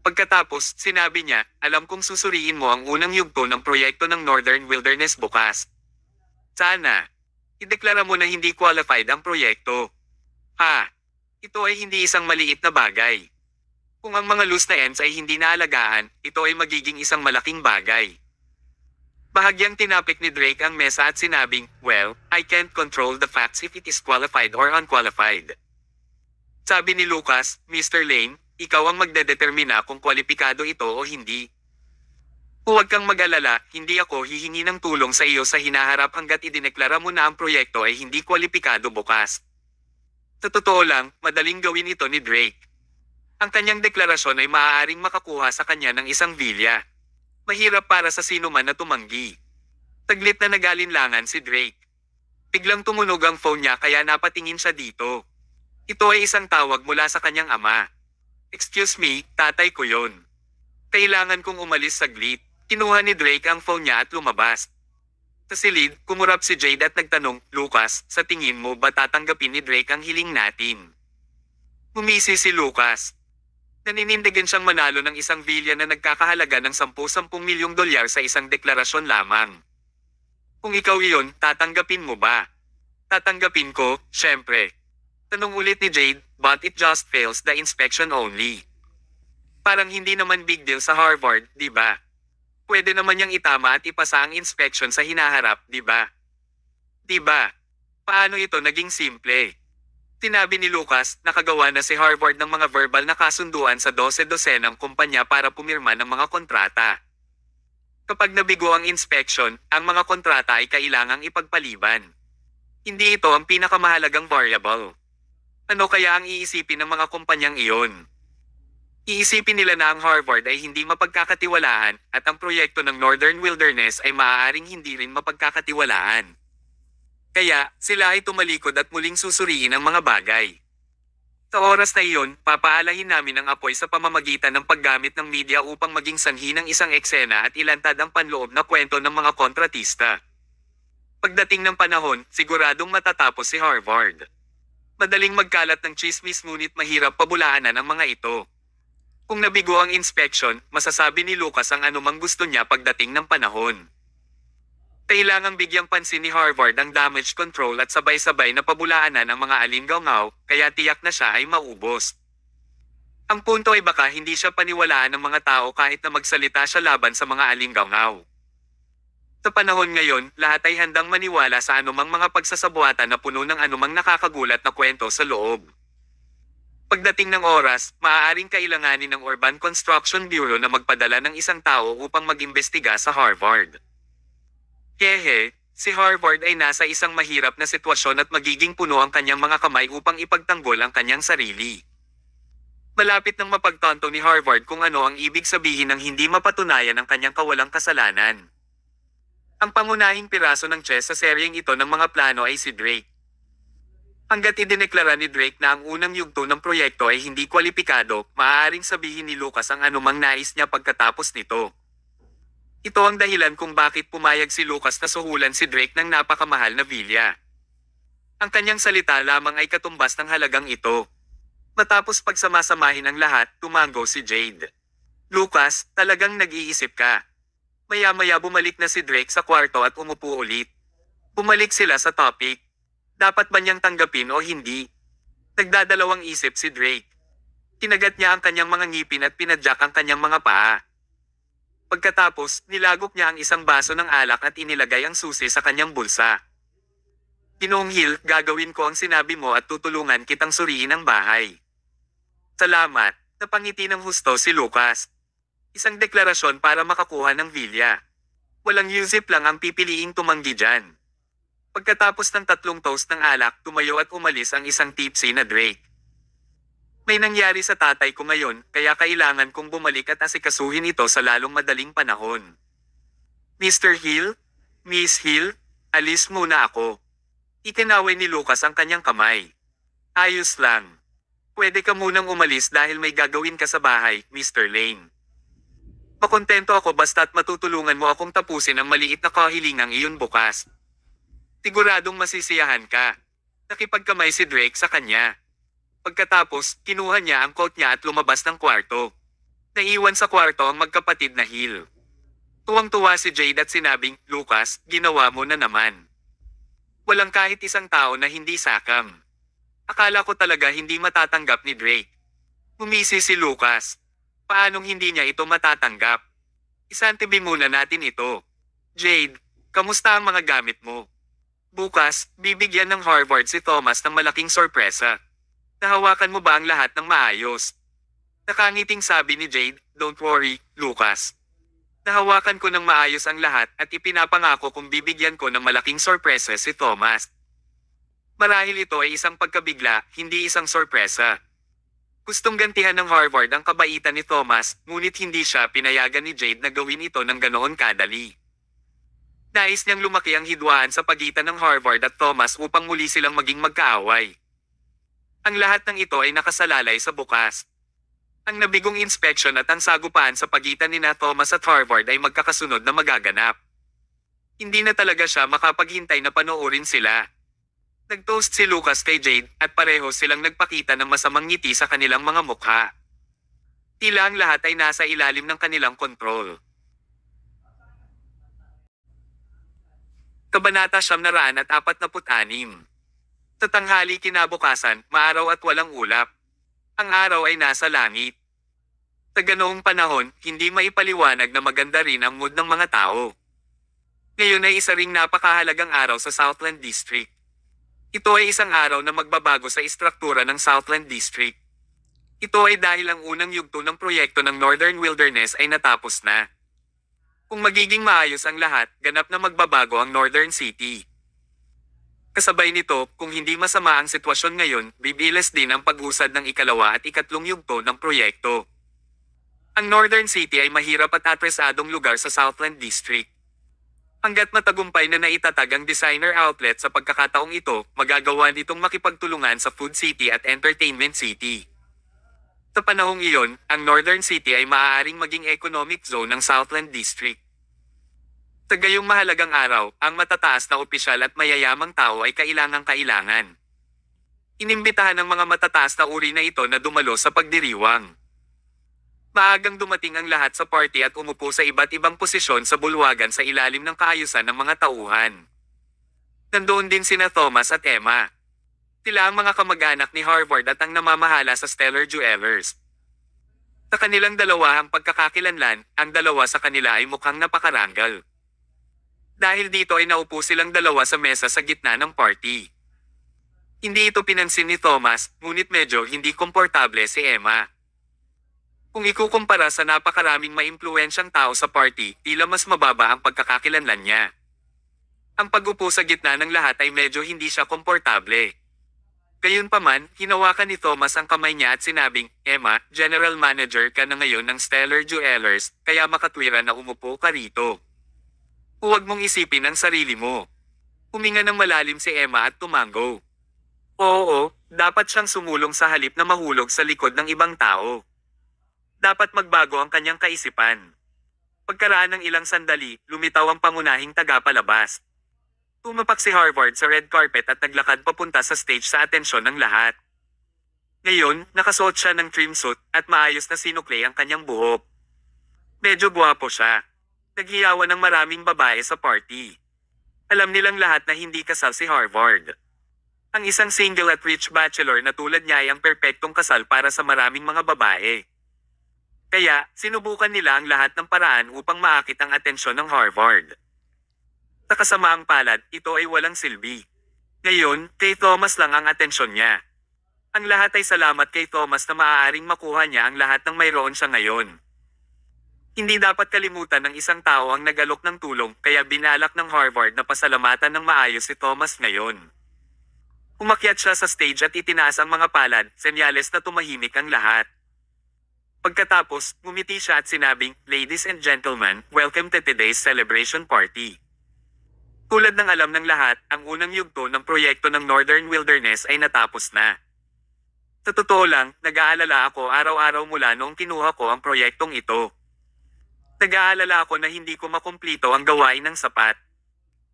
Pagkatapos, sinabi niya, "Alam kong susuriin mo ang unang yugto ng proyekto ng Northern Wilderness bukas. Sana. Ideklara mo na hindi qualified ang proyekto. Ha? Ito ay hindi isang maliit na bagay. Kung ang mga loose na ends ay hindi naalagaan, ito ay magiging isang malaking bagay." Bahagyang tinapik ni Drake ang mesa at sinabing, "Well, I can't control the facts if it is qualified or unqualified." Sabi ni Lucas, "Mr. Lane, ikaw ang magdedetermina kung kwalipikado ito o hindi. Huwag kang mag-alala, hindi ako hihingi ng tulong sa iyo sa hinaharap hanggat idineklara mo na ang proyekto ay hindi kwalipikado bukas." Sa totoo lang, madaling gawin ito ni Drake. Ang kanyang deklarasyon ay maaaring makakuha sa kanya ng isang villa. Mahirap para sa sino man na tumanggi. Taglit na nagalinlangan si Drake. Biglang tumunog ang phone niya kaya napatingin siya dito. Ito ay isang tawag mula sa kanyang ama. "Excuse me, tatay ko yon. Kailangan kong umalis saglit." Kinuha ni Drake ang phone niya at lumabas. Sa silid, kumurap si Jade at nagtanong, "Lucas, sa tingin mo ba tatanggapin ni Drake ang hiling natin?" Umisi si Lucas. Naninindigan siyang manalo ng isang villa na nagkakahalaga ng 10 milyong dolyar sa isang deklarasyon lamang. Kung ikaw iyon, tatanggapin mo ba? Tatanggapin ko, syempre. Tanong ulit ni Jade, "But it just fails the inspection only. Parang hindi naman big deal sa Harvard, di ba? Pwede naman niyang itama at ipasa ang inspection sa hinaharap, di ba? Di ba? Paano ito naging simple?" Sinabi ni Lucas, nakagawa na si Harvard ng mga verbal na kasunduan sa 12-dosenang kumpanya para pumirma ng mga kontrata. Kapag nabigo ang inspection, ang mga kontrata ay kailangang ipagpaliban. Hindi ito ang pinakamahalagang variable. Ano kaya ang iisipin ng mga kumpanyang iyon? Iisipin nila na ang Harvard ay hindi mapagkakatiwalaan at ang proyekto ng Northern Wilderness ay maaaring hindi rin mapagkakatiwalaan. Kaya, sila ay tumalikod at muling susuriin ang mga bagay. Sa oras na iyon, papaalahin namin ang apoy sa pamamagitan ng paggamit ng media upang maging sanhi ng isang eksena at ilantad ang panloob na kwento ng mga kontratista. Pagdating ng panahon, siguradong matatapos si Harvard. Madaling magkalat ng chismis ngunit mahirap pabulaanan ang mga ito. Kung nabigo ang inspection, masasabi ni Lucas ang anumang gusto niya pagdating ng panahon. Kailangang bigyang pansin ni Harvard ang damage control at sabay-sabay na pabulaanan ang mga alingaw-ngaw, kaya tiyak na siya ay maubos. Ang punto ay baka hindi siya paniwalaan ng mga tao kahit na magsalita siya laban sa mga alingaw-ngaw. Sa panahon ngayon, lahat ay handang maniwala sa anumang mga pagsasabuatan na puno ng anumang nakakagulat na kwento sa loob. Pagdating ng oras, maaaring kailanganin ng Urban Construction Bureau na magpadala ng isang tao upang mag-imbestiga sa Harvard. Hehe, si Harvard ay nasa isang mahirap na sitwasyon at magiging puno ang kanyang mga kamay upang ipagtanggol ang kanyang sarili. Malapit nang mapagtanto ni Harvard kung ano ang ibig sabihin ng hindi mapatunayan ang kanyang kawalang kasalanan. Ang pangunahing piraso ng chess sa seryeng ito ng mga plano ay si Drake. Hanggat idineklara ni Drake na ang unang yugto ng proyekto ay hindi kwalipikado, maaaring sabihin ni Lucas ang anumang nais niya pagkatapos nito. Ito ang dahilan kung bakit pumayag si Lucas na suhulan si Drake ng napakamahal na villa. Ang kanyang salita lamang ay katumbas ng halagang ito. Matapos pagsamasamahin ang lahat, tumango si Jade. Lucas, talagang nag-iisip ka. Maya-maya bumalik na si Drake sa kwarto at umupo ulit. Bumalik sila sa topic. Dapat ba niyang tanggapin o hindi? Nagdadalawang isip si Drake. Kinagat niya ang kanyang mga ngipin at pinadyak ang kanyang mga paa. Pagkatapos, nilagok niya ang isang baso ng alak at inilagay ang susi sa kanyang bulsa. Ginoong Hill, gagawin ko ang sinabi mo at tutulungan kitang suriin ang bahay. Salamat, napangiti ng husto si Lucas. Isang deklarasyon para makakuha ng villa. Walang Yusip lang ang pipiliing tumanggi dyan. Pagkatapos ng 3 toast ng alak, tumayo at umalis ang isang tipsy na Drake. May nangyari sa tatay ko ngayon, kaya kailangan kong bumalik at asikasuhin ito sa lalong madaling panahon. Mr. Hill? Miss Hill? Alis muna ako. Ikinaway ni Lucas ang kanyang kamay. Ayos lang. Pwede ka munang umalis dahil may gagawin ka sa bahay, Mr. Lane. Makontento ako basta't matutulungan mo akong tapusin ang maliit na kahilingang iyon bukas. Siguradong masisiyahan ka. Nakipagkamay si Drake sa kanya. Pagkatapos, kinuha niya ang coat niya at lumabas ng kwarto. Naiwan sa kwarto ang magkapatid na Hill. Tuwang-tuwa si Jade at sinabing, Lucas, ginawa mo na naman. Walang kahit isang tao na hindi sakam. Akala ko talaga hindi matatanggap ni Drake. Umisi si Lucas. Paanong hindi niya ito matatanggap? Isantibi muna natin ito. Jade, kamusta ang mga gamit mo? Bukas, bibigyan ng Harvard si Thomas ng malaking sorpresa. Nahawakan mo ba ang lahat ng maayos? Nakangiting sabi ni Jade, don't worry, Lucas. Nahawakan ko ng maayos ang lahat at ipinapangako kung bibigyan ko ng malaking sorpresa si Thomas. Marahil ito ay isang pagkabigla, hindi isang sorpresa. Gustong gantihan ng Harvard ang kabaitan ni Thomas, ngunit hindi siya pinayagan ni Jade na gawin ito ng ganoon kadali. Nais niyang lumaki ang hidwaan sa pagitan ng Harvard at Thomas upang muli silang maging magkaaway. Ang lahat ng ito ay nakasalalay sa bukas. Ang nabigong inspeksyon at ang sagupaan sa pagitan ni Thomas at Harvard ay magkakasunod na magaganap. Hindi na talaga siya makapaghintay na panoorin sila. Nag-toast si Lucas kay Jade at pareho silang nagpakita ng masamang ngiti sa kanilang mga mukha. Tila ang lahat ay nasa ilalim ng kanilang kontrol. Kabanata 946. Sa tanghali kinabukasan, maaraw at walang ulap. Ang araw ay nasa langit. Sa ganoong panahon, hindi maipaliwanag na maganda rin ang mood ng mga tao. Ngayon ay isa ring napakahalagang araw sa Southland District. Ito ay isang araw na magbabago sa istruktura ng Southland District. Ito ay dahil ang unang yugto ng proyekto ng Northern Wilderness ay natapos na. Kung magiging maayos ang lahat, ganap na magbabago ang Northern City. Kasabay nito, kung hindi masama ang sitwasyon ngayon, bibilis din ang pag-usad ng ikalawa at ikatlong yugto ng proyekto. Ang Northern City ay mahirap at apresadong lugar sa Southland District. Hanggat matagumpay na naitatag ang designer outlet sa pagkakataong ito, magagawa nitong makipagtulungan sa Food City at Entertainment City. Sa panahong iyon, ang Northern City ay maaaring maging economic zone ng Southland District. Sa gayong mahalagang araw, ang matataas na opisyal at mayayamang tao ay kailangang-kailangan. Inimbitahan ng mga matataas na uri na ito na dumalo sa pagdiriwang. Maagang dumating ang lahat sa party at umupo sa iba't ibang posisyon sa bulwagan sa ilalim ng kaayusan ng mga tauhan. Nandoon din sina Thomas at Emma. Sila ang mga kamag-anak ni Harvard at ang namamahala sa Stellar Jewelers. Sa kanilang dalawa ang pagkakakilanlan, ang dalawa sa kanila ay mukhang napakaranggal. Dahil dito ay naupo silang dalawa sa mesa sa gitna ng party. Hindi ito pinansin ni Thomas, ngunit medyo hindi komportable si Emma. Kung ikukumpara sa napakaraming maimpluwensyang tao sa party, tila mas mababa ang pagkakakilanlan niya. Ang pag-upo sa gitna ng lahat ay medyo hindi siya komportable. Gayunpaman, hinawakan ni Thomas ang kamay niya at sinabing, "Emma, General Manager ka na ngayon ng Stellar Jewelers, kaya makatwiran na umupo ka rito. Huwag mong isipin ang sarili mo." Huminga ng malalim si Emma at tumango. Oo, dapat siyang sumulong sa halip na mahulog sa likod ng ibang tao. Dapat magbago ang kanyang kaisipan. Pagkaraan ng ilang sandali, lumitaw ang pangunahing tagapalabas. Tumapak si Harvard sa red carpet at naglakad papunta sa stage sa atensyon ng lahat. Ngayon, nakasuot siya ng trim suit at maayos na sinukli ang kanyang buhok. Medyo gwapo siya. Naghiyawan ng maraming babae sa party. Alam nilang lahat na hindi kasal si Harvard. Ang isang single at rich bachelor na tulad niya ay ang perpektong kasal para sa maraming mga babae. Kaya, sinubukan nila ang lahat ng paraan upang maakit ang atensyon ng Harvard. Sa kasamaang palad, ito ay walang silbi. Ngayon, kay Thomas lang ang atensyon niya. Ang lahat ay salamat kay Thomas na maaaring makuha niya ang lahat ng mayroon siya ngayon. Hindi dapat kalimutan ng isang tao ang nag-alok ng tulong, kaya binalak ng Harvard na pasalamatan ng maayos si Thomas ngayon. Umakyat siya sa stage at itinaas ang mga palad, senyales na tumahimik ang lahat. Pagkatapos, ngumiti siya at sinabing, "Ladies and gentlemen, welcome to today's celebration party." Tulad ng alam ng lahat, ang unang yugto ng proyekto ng Northern Wilderness ay natapos na. Sa totoo lang, nag-aalala ako araw-araw mula noong kinuha ko ang proyektong ito. Nag-aalala ako na hindi ko makumplito ang gawain ng sapat.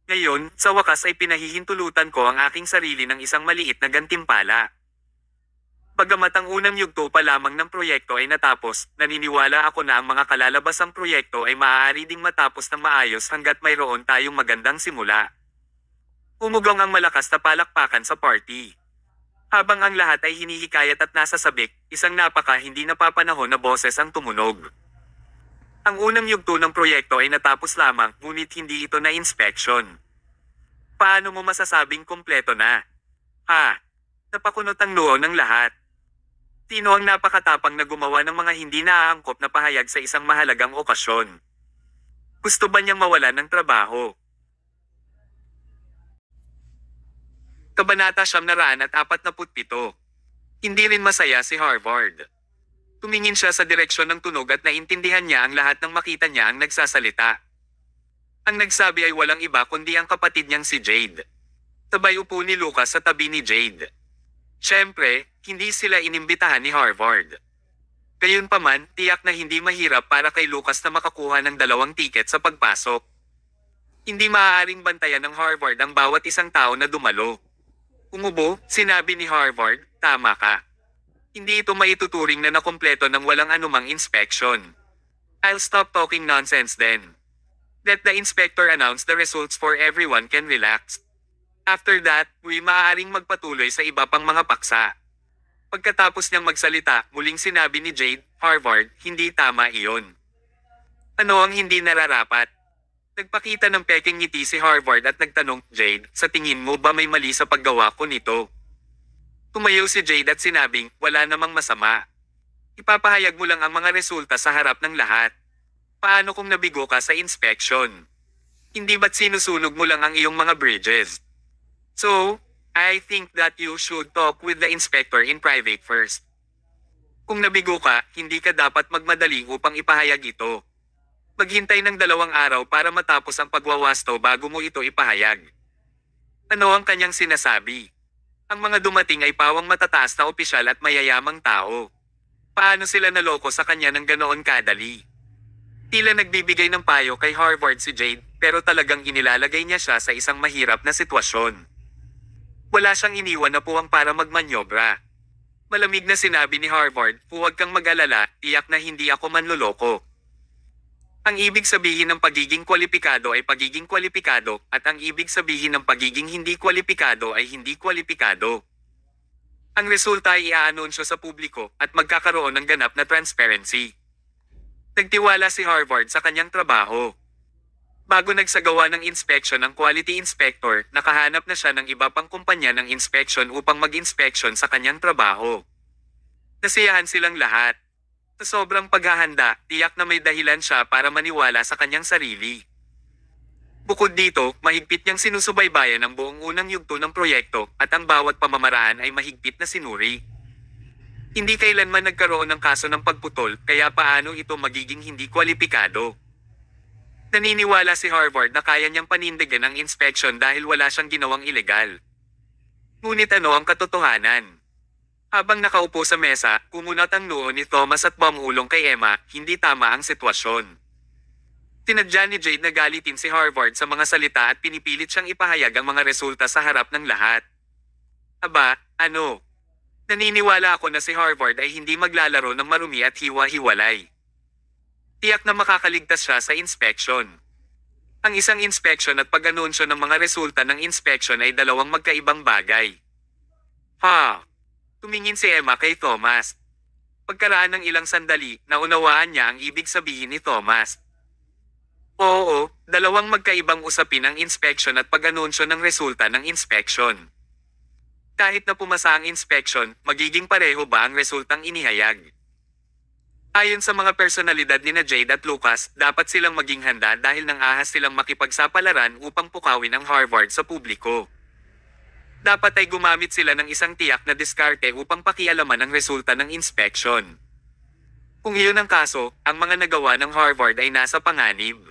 Ngayon, sa wakas ay pinahihintulutan ko ang aking sarili ng isang maliit na gantimpala. Bagamat ang unang yugto pa lamang ng proyekto ay natapos, naniniwala ako na ang mga kalalabasang proyekto ay maaari ding matapos ng maayos hanggat mayroon tayong magandang simula. Umugong ang malakas na palakpakan sa party. Habang ang lahat ay hinihikayat at nasa sabik, isang napaka hindi napapanahon na boses ang tumunog. Ang unang yugto ng proyekto ay natapos lamang, ngunit hindi ito na inspection. Paano mo masasabing kumpleto na? Napakunot ang noo ng lahat. Sino ang napakatapang na gumawa ng mga hindi naaangkop na pahayag sa isang mahalagang okasyon? Gusto ba niyang mawalan ng trabaho? Kabanata 947. Hindi rin masaya si Harvard. Tumingin siya sa direksyon ng tunog at naintindihan niya ang lahat ng makita niya ang nagsasalita. Ang nagsabi ay walang iba kundi ang kapatid niyang si Jade. Sabay upo ni Lucas sa tabi ni Jade. Siyempre, hindi sila inimbitahan ni Harvard. Gayunpaman, tiyak na hindi mahirap para kay Lucas na makakuha ng 2 tiket sa pagpasok. Hindi maaaring bantayan ng Harvard ang bawat isang tao na dumalo. Umubo, sinabi ni Harvard, "Tama ka. Hindi ito maituturing na nakumpleto ng walang anumang inspection. I'll stop talking nonsense then. Let the inspector announce the results for everyone can relax. After that, maaaring magpatuloy sa iba pang mga paksa." Pagkatapos niyang magsalita, muling sinabi ni Jade, "Harvard, hindi tama iyon." Ano ang hindi nararapat? Nagpakita ng peking ngiti si Harvard at nagtanong, "Jade, sa tingin mo ba may mali sa paggawa ko nito?" Tumayo si Jade at sinabing, "Wala namang masama. Ipapahayag mo lang ang mga resulta sa harap ng lahat. Paano kung nabigo ka sa inspection? Hindi ba't sinusunog mo lang ang iyong mga bridges? So, I think that you should talk with the inspector in private first. Kung nabigo ka, hindi ka dapat magmadali upang ipahayag ito." Maghintay ng 2 araw para matapos ang pagwawasto bago mo ito ipahayag. Ano ang kanyang sinasabi? Ang mga dumating ay pawang matataas na opisyal at mayayamang tao. Paano sila naloko sa kanya ng ganoon kadali? Tila nagbibigay ng payo kay Harvard si Jade, pero talagang inilalagay niya siya sa isang mahirap na sitwasyon. Wala siyang iniwan na puwang para magmanyobra. Malamig na sinabi ni Harvard, huwag kang mag-alala, tiyak na hindi ako manloloko. Ang ibig sabihin ng pagiging kwalipikado ay pagiging kwalipikado, at ang ibig sabihin ng pagiging hindi kwalipikado ay hindi kwalipikado. Ang resulta ay iaanunsyo sa publiko, at magkakaroon ng ganap na transparency. Nagtiwala si Harvard sa kanyang trabaho. Bago nagsagawa ng inspection ng quality inspector, nakahanap na siya ng iba pang kumpanya ng inspection upang mag-inspection sa kanyang trabaho. Nasiyahan silang lahat. Sa sobrang paghahanda, tiyak na may dahilan siya para maniwala sa kanyang sarili. Bukod dito, mahigpit niyang sinusubaybayan ang buong unang yugto ng proyekto, at ang bawat pamamaraan ay mahigpit na sinuri. Hindi kailanman nagkaroon ng kaso ng pagputol, kaya paano ito magiging hindi kwalipikado? Naniniwala si Harvard na kaya niyang panindigan ang inspection dahil wala siyang ginawang ilegal. Ngunit ano ang katotohanan? Habang nakaupo sa mesa, kumunat ang noo ni Thomas at bumulong kay Emma, hindi tama ang sitwasyon. Tinadya ni Jade na galitin si Harvard sa mga salita at pinipilit siyang ipahayag ang mga resulta sa harap ng lahat. Aba, ano? Naniniwala ako na si Harvard ay hindi maglalaro ng marumi at hiwa-hiwalay. Tiyak na makakaligtas siya sa inspection. Ang isang inspection at pag-anunsyo ng mga resulta ng inspection ay dalawang magkaibang bagay. Ha! Tumingin si Emma kay Thomas. Pagkaraan ng ilang sandali, naunawaan niya ang ibig sabihin ni Thomas. Oo, dalawang magkaibang usapin ang inspection at pag-anunsyo ng resulta ng inspection. Kahit na pumasa ang inspection, magiging pareho ba ang resultang inihayag? Ayon sa mga personalidad ni Jade at Lucas, dapat silang maging handa dahil nang ahas silang makipagsapalaran upang pukawin ang Harvard sa publiko. Dapat ay gumamit sila ng isang tiyak na diskarte upang pakialaman ang resulta ng inspection. Kung iyon ang kaso, ang mga nagawa ng Harvard ay nasa panganib.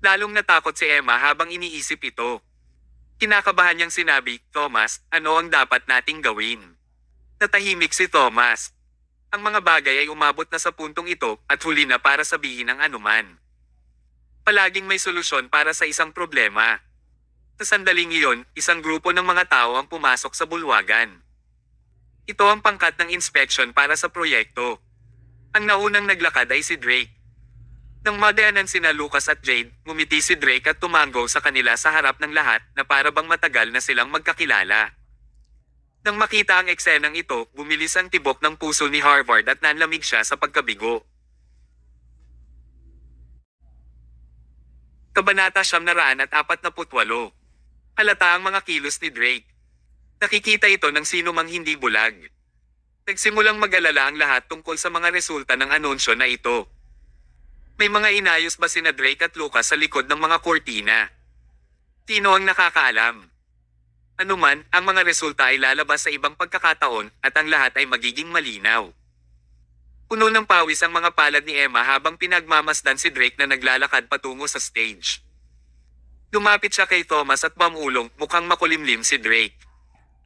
Lalong natakot si Emma habang iniisip ito. Kinakabahan niyang sinabi, Thomas, ano ang dapat nating gawin? Natahimik si Thomas. Ang mga bagay ay umabot na sa puntong ito at huli na para sabihin ang anuman. Palaging may solusyon para sa isang problema. Sa sandaling iyon, isang grupo ng mga tao ang pumasok sa bulwagan. Ito ang pangkat ng inspection para sa proyekto. Ang naunang naglakad ay si Drake. Nang madaanan sina Lucas at Jade, ngumiti si Drake at tumango sa kanila sa harap ng lahat na para bang matagal na silang magkakilala. Nang makita ang eksenang ito, bumilis ang tibok ng puso ni Harvard at nanlamig siya sa pagkabigo. Kabanata 948. Halata ang mga kilos ni Drake. Nakikita ito ng sino mang hindi bulag. Nagsimulang mag-alala ang lahat tungkol sa mga resulta ng anunsyo na ito. May mga inayos ba sina Drake at Lucas sa likod ng mga kortina? Sino ang nakakaalam? Anuman, ang mga resulta ay lalabas sa ibang pagkakataon at ang lahat ay magiging malinaw. Puno ng pawis ang mga palad ni Emma habang pinagmamasdan si Drake na naglalakad patungo sa stage. Lumapit siya kay Thomas at bumulong, mukhang makulimlim si Drake.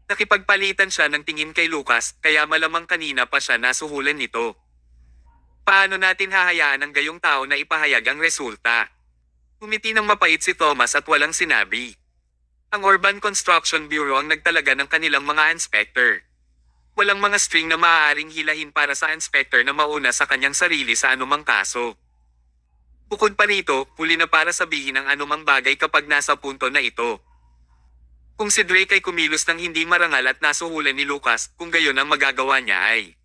Nakipagpalitan siya ng tingin kay Lucas, kaya malamang kanina pa siya nasuhulan nito. Paano natin hahayaan ang gayong tao na ipahayag ang resulta? Umiti ng mapait si Thomas at walang sinabi. Ang Urban Construction Bureau ang nagtalaga ng kanilang mga inspector. Walang mga string na maaaring hilahin para sa inspector na mauna sa kanyang sarili sa anumang kaso. Bukod pa rito, huli na para sabihin ang anumang bagay kapag nasa punto na ito. Kung si Drake ay kumilos ng hindi marangal at nasuhulan ni Lucas, kung gayon ang magagawa niya ay.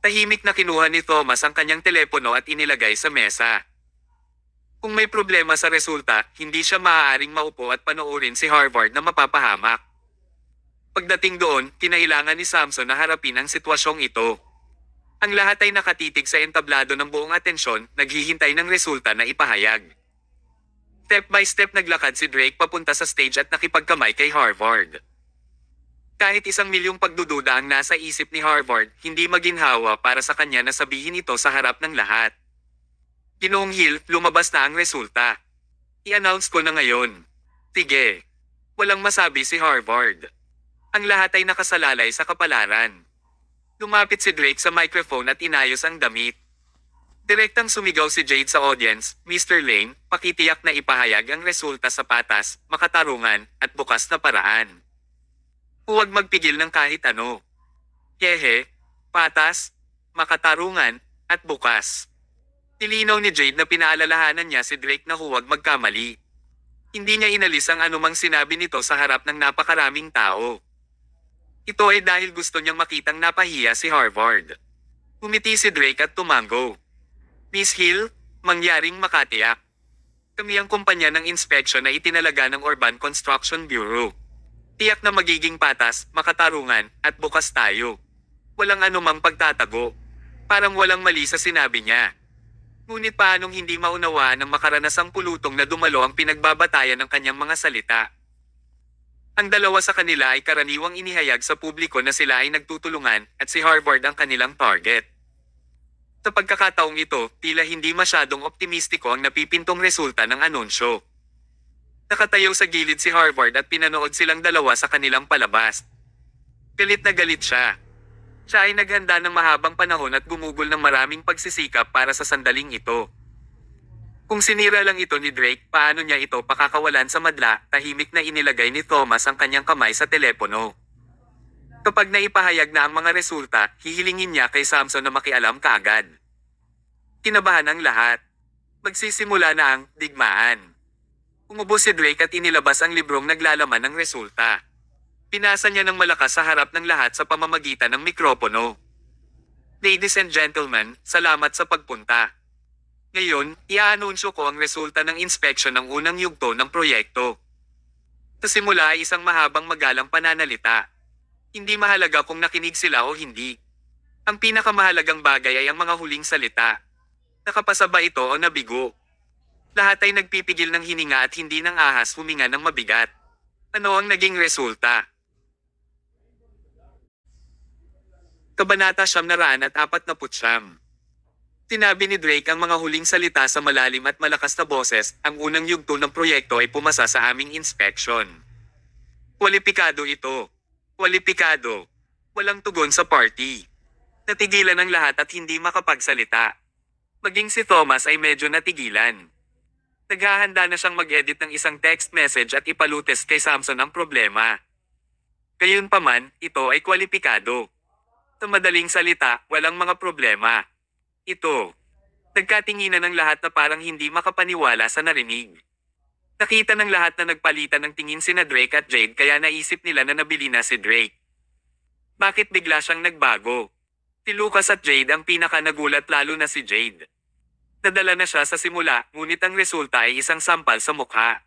Tahimik na kinuha ni Thomas ang kanyang telepono at inilagay sa mesa. Kung may problema sa resulta, hindi siya maaaring maupo at panoorin si Harvard na mapapahamak. Pagdating doon, kinailangan ni Samson na harapin ang sitwasyong ito. Ang lahat ay nakatitig sa entablado ng buong atensyon, naghihintay ng resulta na ipahayag. Step by step naglakad si Drake papunta sa stage at nakipagkamay kay Harvard. Kahit 1,000,000 pagdududa ang nasa isip ni Harvard, hindi maginhawa para sa kanya na sabihin ito sa harap ng lahat. Ginoong Hill, lumabas na ang resulta. I-announce ko na ngayon. Sige. Walang masabi si Harvard. Ang lahat ay nakasalalay sa kapalaran. Lumapit si Drake sa microphone at inayos ang damit. Direktang sumigaw si Jade sa audience, Mr. Lane, pakitiyak na ipahayag ang resulta sa patas, makatarungan, at bukas na paraan. Huwag magpigil ng kahit ano. Yehe, patas, makatarungan, at bukas. Nilinaw ni Jade na pinaalalahanan niya si Drake na huwag magkamali. Hindi niya inalis ang anumang sinabi nito sa harap ng napakaraming tao. Ito ay dahil gusto niyang makitang napahiya si Harvard. Umiti si Drake at tumango. Miss Hill, mangyaring makatiyak. Kami ang kumpanya ng inspeksyon na itinalaga ng Urban Construction Bureau. Tiyak na magiging patas, makatarungan, at bukas tayo. Walang anumang pagtatago. Parang walang mali sa sinabi niya. Ngunit paanong hindi maunawaan ng makaranasang pulutong na dumalo ang pinagbabatayan ng kanyang mga salita? Ang dalawa sa kanila ay karaniwang inihayag sa publiko na sila ay nagtutulungan at si Harvard ang kanilang target. Sa pagkakataong ito, tila hindi masyadong optimistiko ang napipintong resulta ng anunsyo. Nakatayo sa gilid si Harvard at pinanood silang dalawa sa kanilang palabas. Galit na galit siya. Siya ay naghanda ng mahabang panahon at gumugol ng maraming pagsisikap para sa sandaling ito. Kung sinira lang ito ni Drake, paano niya ito pakakawalan sa madla? Tahimik na inilagay ni Thomas ang kanyang kamay sa telepono. Kapag naipahayag na ang mga resulta, hihilingin niya kay Samson na makialam kaagad. Kinabahan ang lahat. Magsisimula na ang digmaan. Umubos si Drake at inilabas ang librong naglalaman ng resulta. Pinasa niya ng malakas sa harap ng lahat sa pamamagitan ng mikropono. Ladies and gentlemen, salamat sa pagpunta. Ngayon, i-aanunsyo ko ang resulta ng inspeksyon ng unang yugto ng proyekto. Sa simula ay isang mahabang magalang pananalita. Hindi mahalaga kung nakinig sila o hindi. Ang pinakamahalagang bagay ay ang mga huling salita. Nakapasa ba ito o nabigo? Lahat ay nagpipigil ng hininga at hindi ng ahas huminga ng mabigat. Ano ang naging resulta? Kabanata 949. Sinabi ni Drake ang mga huling salita sa malalim at malakas na boses, ang unang yugto ng proyekto ay pumasa sa aming inspeksyon. Kwalipikado ito. Kwalipikado. Walang tugon sa party. Natigilan ang lahat at hindi makapagsalita. Maging si Thomas ay medyo natigilan. Naghahanda na siyang mag-edit ng isang text message at ipalutes kay Samson ang problema. Gayunpaman, ito ay kwalipikado. Sa madaling salita, walang mga problema. Ito. Nagkatinginan ng lahat na parang hindi makapaniwala sa narinig. Nakita ng lahat na nagpalitan ng tingin sina Drake at Jade kaya naisip nila na nabili na si Drake. Bakit bigla siyang nagbago? Si Lucas at Jade ang pinaka nagulat lalo na si Jade. Nadala na siya sa simula, ngunit ang resulta ay isang sampal sa mukha.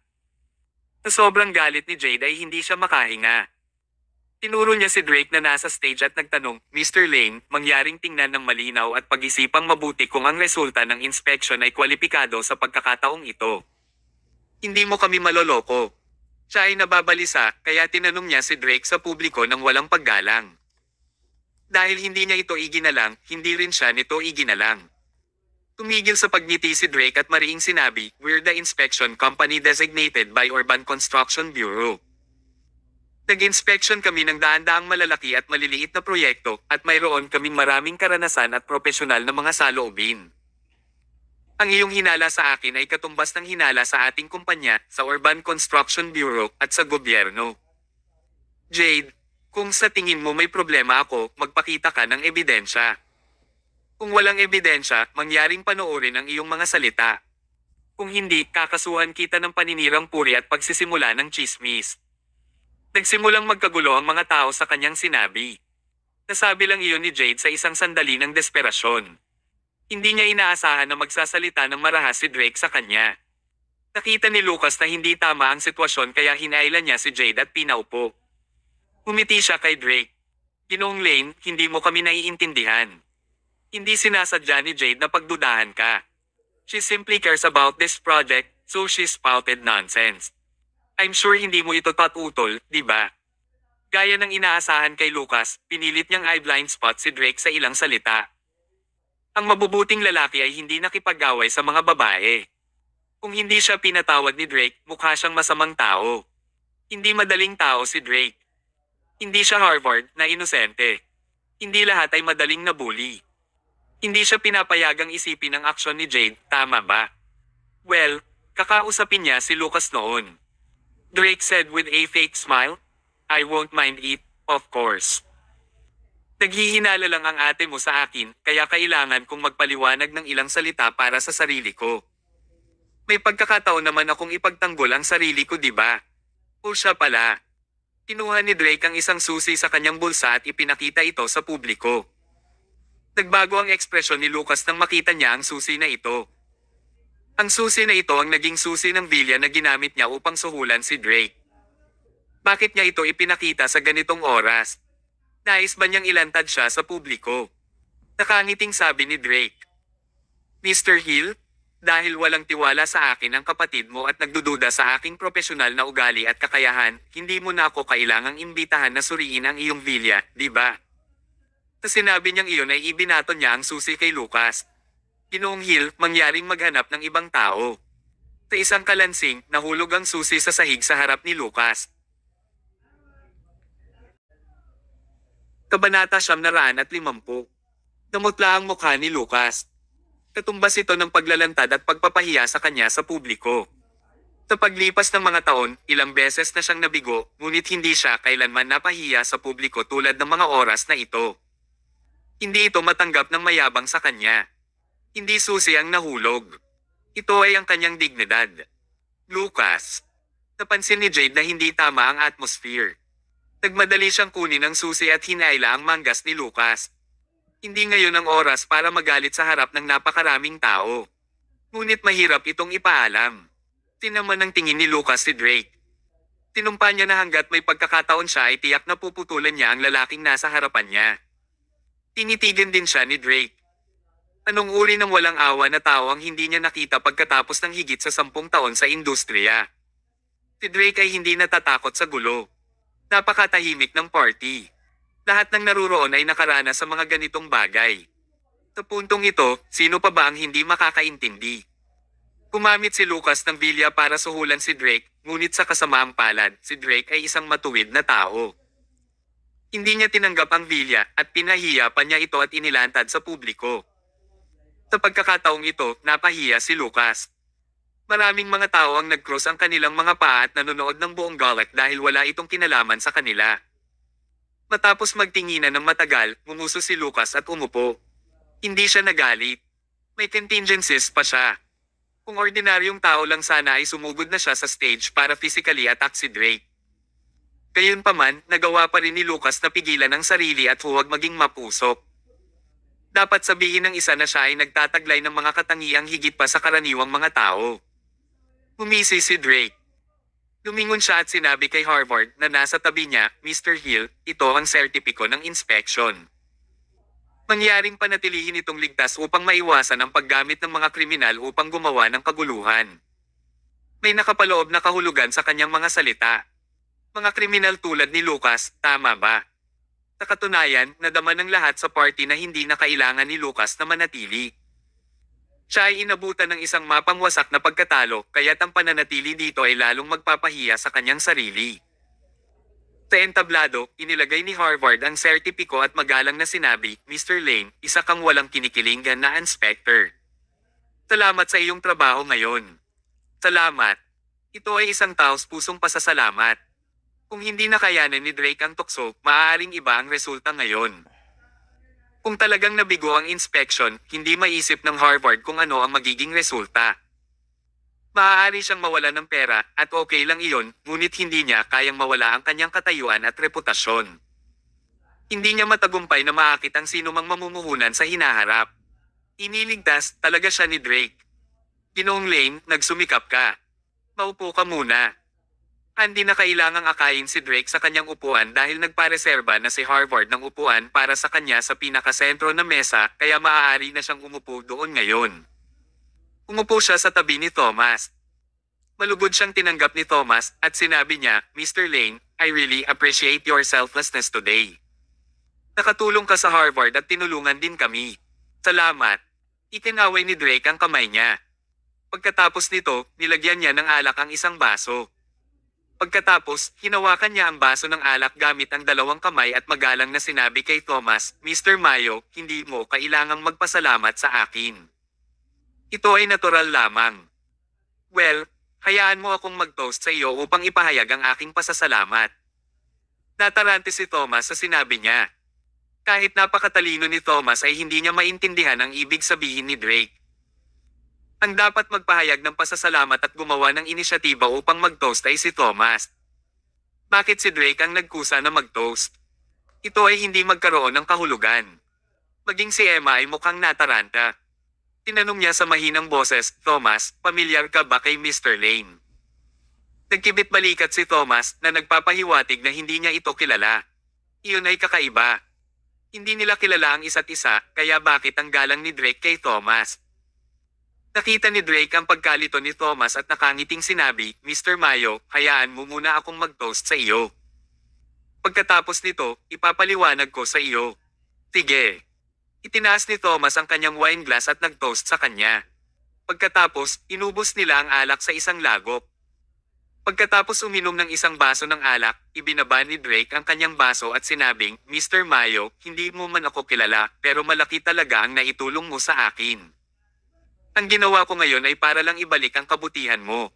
Sa sobrang galit ni Jade ay hindi siya makahinga. Tinuro niya si Drake na nasa stage at nagtanong, Mr. Lane, mangyaring tingnan ng malinaw at pag-isipang mabuti kung ang resulta ng inspeksyon ay kwalipikado sa pagkakataong ito. Hindi mo kami maloloko. Siya ay nababalisa, kaya tinanong niya si Drake sa publiko ng walang paggalang. Dahil hindi niya ito iginalang, hindi rin siya nito iginalang. Tumigil sa pagngiti si Drake at mariing sinabi, we're the inspection company designated by Urban Construction Bureau. Nag-inspection kami ng daan-daang malalaki at maliliit na proyekto at mayroon kaming maraming karanasan at profesional na mga saloobin. Ang iyong hinala sa akin ay katumbas ng hinala sa ating kumpanya, sa Urban Construction Bureau at sa gobyerno. Jade, kung sa tingin mo may problema ako, magpakita ka ng ebidensya. Kung walang ebidensya, mangyaring panoorin ang iyong mga salita. Kung hindi, kakasuhan kita ng paninirang puri at pagsisimula ng chismis. Nagsimulang magkagulo ang mga tao sa kanyang sinabi. Nasabi lang iyon ni Jade sa isang sandali ng desperasyon. Hindi niya inaasahan na magsasalita ng marahas si Drake sa kanya. Nakita ni Lucas na hindi tama ang sitwasyon kaya hinailan niya si Jade at pinaupo. Umiti siya kay Drake. Ginoong Lane, hindi mo kami naiintindihan. Hindi sinasadya ni Jade na pagdudahan ka. She simply cares about this project, so she spouted nonsense. I'm sure hindi mo ito tatutol, di ba? Gaya ng inaasahan kay Lucas, pinilit niyang eye blind spot si Drake sa ilang salita. Ang mabubuting lalaki ay hindi nakipag-away sa mga babae. Kung hindi siya pinatawad ni Drake, mukha siyang masamang tao. Hindi madaling tao si Drake. Hindi siya Harvard na inosente. Hindi lahat ay madaling nabully. Hindi siya pinapayagang isipin ang aksyon ni Jade, tama ba? Well, kakausapin niya si Lucas noon. Drake said with a fake smile, "I won't mind it, of course. Naghihinala lang ang ate mo sa akin, kaya kailangan kong magpaliwanag ng ilang salita para sa sarili ko. May pagkakataon naman akong ipagtanggol ang sarili ko, di ba?" O siya pala. Kinuha ni Drake ang isang susi sa kanyang bulsa at ipinakita ito sa publiko. Nagbago ang ekspresyon ni Lucas nang makita niya ang susi na ito. Ang susi na ito ang naging susi ng bilya na ginamit niya upang suhulan si Drake. Bakit niya ito ipinakita sa ganitong oras? Nais ba niyang ilantad siya sa publiko? Nakangiting sabi ni Drake. "Mr. Hill, dahil walang tiwala sa akin ang kapatid mo at nagdududa sa aking propesyonal na ugali at kakayahan, hindi mo na ako kailangang imbitahan na suriin ang iyong bilya, di ba?" Sa sinabi niyang iyon ay ibinaton niya ang susi kay Lucas. Ginoong Hill, mangyaring maghanap ng ibang tao. Sa isang kalansing, nahulog ang susi sa sahig sa harap ni Lucas. Kabanata 950. Namutla ang mukha ni Lucas. Katumbas ito ng paglalantad at pagpapahiya sa kanya sa publiko. Sa paglipas ng mga taon, ilang beses na siyang nabigo, ngunit hindi siya kailanman napahiya sa publiko tulad ng mga oras na ito. Hindi ito matanggap ng mayabang sa kanya. Hindi susi ang nahulog. Ito ay ang kanyang dignidad. Lucas. Napansin ni Jade na hindi tama ang atmosphere. Nagmadali siyang kunin ang susi at hinaila ang manggas ni Lucas. Hindi ngayon ang oras para magalit sa harap ng napakaraming tao. Ngunit mahirap itong ipaalam. Tinaman ng tingin ni Lucas si Drake. Tinumpa niya na hanggat may pagkakataon siya ay tiyak na puputulan niya ang lalaking nasa harapan niya. Tinitigan din siya ni Drake. Anong uri ng walang awa na tao ang hindi niya nakita pagkatapos ng higit sa 10 taon sa industriya? Si Drake ay hindi natatakot sa gulo. Napakatahimik ng party. Lahat ng naruroon ay nakaranas sa mga ganitong bagay. Sa puntong ito, sino pa ba ang hindi makakaintindi? Gumamit si Lucas ng bilya para suhulan si Drake, ngunit sa kasamaang palad, si Drake ay isang matuwid na tao. Hindi niya tinanggap ang bilya at pinahiya pa niya ito at inilantad sa publiko. Sa pagkakataong ito, napahiya si Lucas. Maraming mga tao ang nag-cross ang kanilang mga paa at nanonood ng buong galak dahil wala itong kinalaman sa kanila. Matapos magtinginan ng matagal, ngumuso si Lucas at umupo. Hindi siya nagalit. May contingencies pa siya. Kung ordinaryong tao lang sana ay sumugod na siya sa stage para physically attack si Drake. Gayunpaman, nagawa pa rin ni Lucas na pigilan ang sarili at huwag maging mapusok. Dapat sabihin ng isa na siya ay nagtataglay ng mga katangiang higit pa sa karaniwang mga tao. Humisi si Drake. Lumingon siya at sinabi kay Harvard na nasa tabi niya, "Mr. Hill, ito ang sertipiko ng inspection. Mangyaring panatilihin itong ligtas upang maiwasan ang paggamit ng mga kriminal upang gumawa ng kaguluhan." May nakapaloob na kahulugan sa kanyang mga salita. Mga kriminal tulad ni Lucas, tama ba? Sa katunayan, nadama ng lahat sa party na hindi na kailangan ni Lucas na manatili. Siya ay inabutan ng isang mapangwasak na pagkatalo, kaya't ang pananatili dito ay lalong magpapahiya sa kanyang sarili. Sa entablado, inilagay ni Harvard ang sertipiko at magalang na sinabi, "Mr. Lane, isa kang walang kinikilingan na inspector. Salamat sa iyong trabaho ngayon." Salamat. Ito ay isang taos-pusong pasasalamat. Kung hindi nakayanan ni Drake ang tukso, maaaring iba ang resulta ngayon. Kung talagang nabigo ang inspection, hindi maisip ng Harvard kung ano ang magiging resulta. Maaari siyang mawalan ng pera, at okay lang iyon, ngunit hindi niya kayang mawala ang kanyang katayuan at reputasyon. Hindi niya matagumpay na maakit ang sinumang mamumuhunan sa hinaharap. Iniligtas talaga siya ni Drake. Ginoong Lane, nagsumikap ka. Maupo ka muna. Hindi na kailangang akayin si Drake sa kanyang upuan dahil nagpareserba na si Harvard ng upuan para sa kanya sa pinakasentro na mesa, kaya maaari na siyang umupo doon ngayon. Umupo siya sa tabi ni Thomas. Malugod siyang tinanggap ni Thomas at sinabi niya, "Mr. Lane, I really appreciate your selflessness today. Nakatulong ka sa Harvard at tinulungan din kami. Salamat. Itinaway ni Drake ang kamay niya. Pagkatapos nito, nilagyan niya ng alak ang isang baso. Pagkatapos, hinawakan niya ang baso ng alak gamit ang dalawang kamay at magalang na sinabi kay Thomas, Mr. Mayo, hindi mo kailangang magpasalamat sa akin. Ito ay natural lamang. Well, hayaan mo akong mag-toast sa iyo upang ipahayag ang aking pasasalamat. Natarante si Thomas sa sinabi niya. Kahit napakatalino ni Thomas ay hindi niya maintindihan ang ibig sabihin ni Drake. Ang dapat magpahayag ng pasasalamat at gumawa ng inisyatiba upang mag-toast ay si Thomas. Bakit si Drake ang nagkusa na mag-toast? Ito ay hindi magkaroon ng kahulugan. Maging si Emma ay mukhang nataranta. Tinanong niya sa mahinang boses, Thomas, pamilyar ka ba kay Mr. Lane? Nagkibit balikat si Thomas na nagpapahiwatig na hindi niya ito kilala. Iyon ay kakaiba. Hindi nila kilala ang isa't isa, kaya bakit ang galang ni Drake kay Thomas? Nakita ni Drake ang pagkalito ni Thomas at nakangiting sinabi, Mr. Mayo, hayaan mo muna akong mag-toast sa iyo. Pagkatapos nito, ipapaliwanag ko sa iyo. Sige. Itinaas ni Thomas ang kanyang wine glass at nag-toast sa kanya. Pagkatapos, inubos nila ang alak sa isang lagop. Pagkatapos uminom ng isang baso ng alak, ibinaba ni Drake ang kanyang baso at sinabing, Mr. Mayo, hindi mo man ako kilala, pero malaki talaga ang naitulong mo sa akin. Ang ginawa ko ngayon ay para lang ibalik ang kabutihan mo.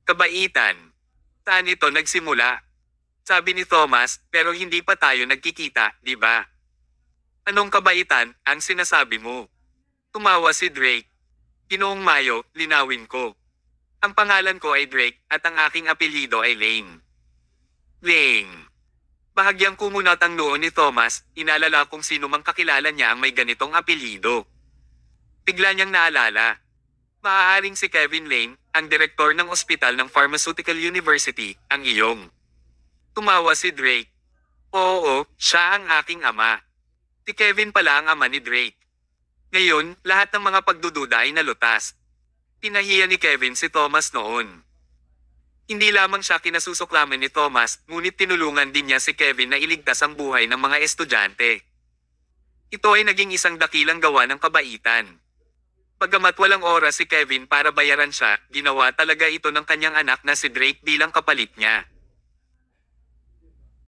Kabaitan. Saan ito nagsimula? Sabi ni Thomas, pero hindi pa tayo nagkikita, di ba? Anong kabaitan ang sinasabi mo? Tumawa si Drake. Ginoong Mayo, linawin ko. Ang pangalan ko ay Drake at ang aking apelyido ay Lane. Lane. Bahagyang kumunat ang noo ni Thomas, inalala kung sino mang kakilala niya ang may ganitong apelyido. Bigla niyang naalala. Maaaring si Kevin Lane, ang direktor ng ospital ng Pharmaceutical University, ang iyong. Tumawa si Drake. Oo, siya ang aking ama. Si Kevin pala ang ama ni Drake. Ngayon, lahat ng mga pagdududa ay nalutas. Pinahiya ni Kevin si Thomas noon. Hindi lamang siya kinasusuklaman ni Thomas, ngunit tinulungan din niya si Kevin na iligtas ang buhay ng mga estudyante. Ito ay naging isang dakilang gawa ng kabaitan. Bagamat walang oras si Kevin para bayaran siya, ginawa talaga ito ng kanyang anak na si Drake bilang kapalit niya.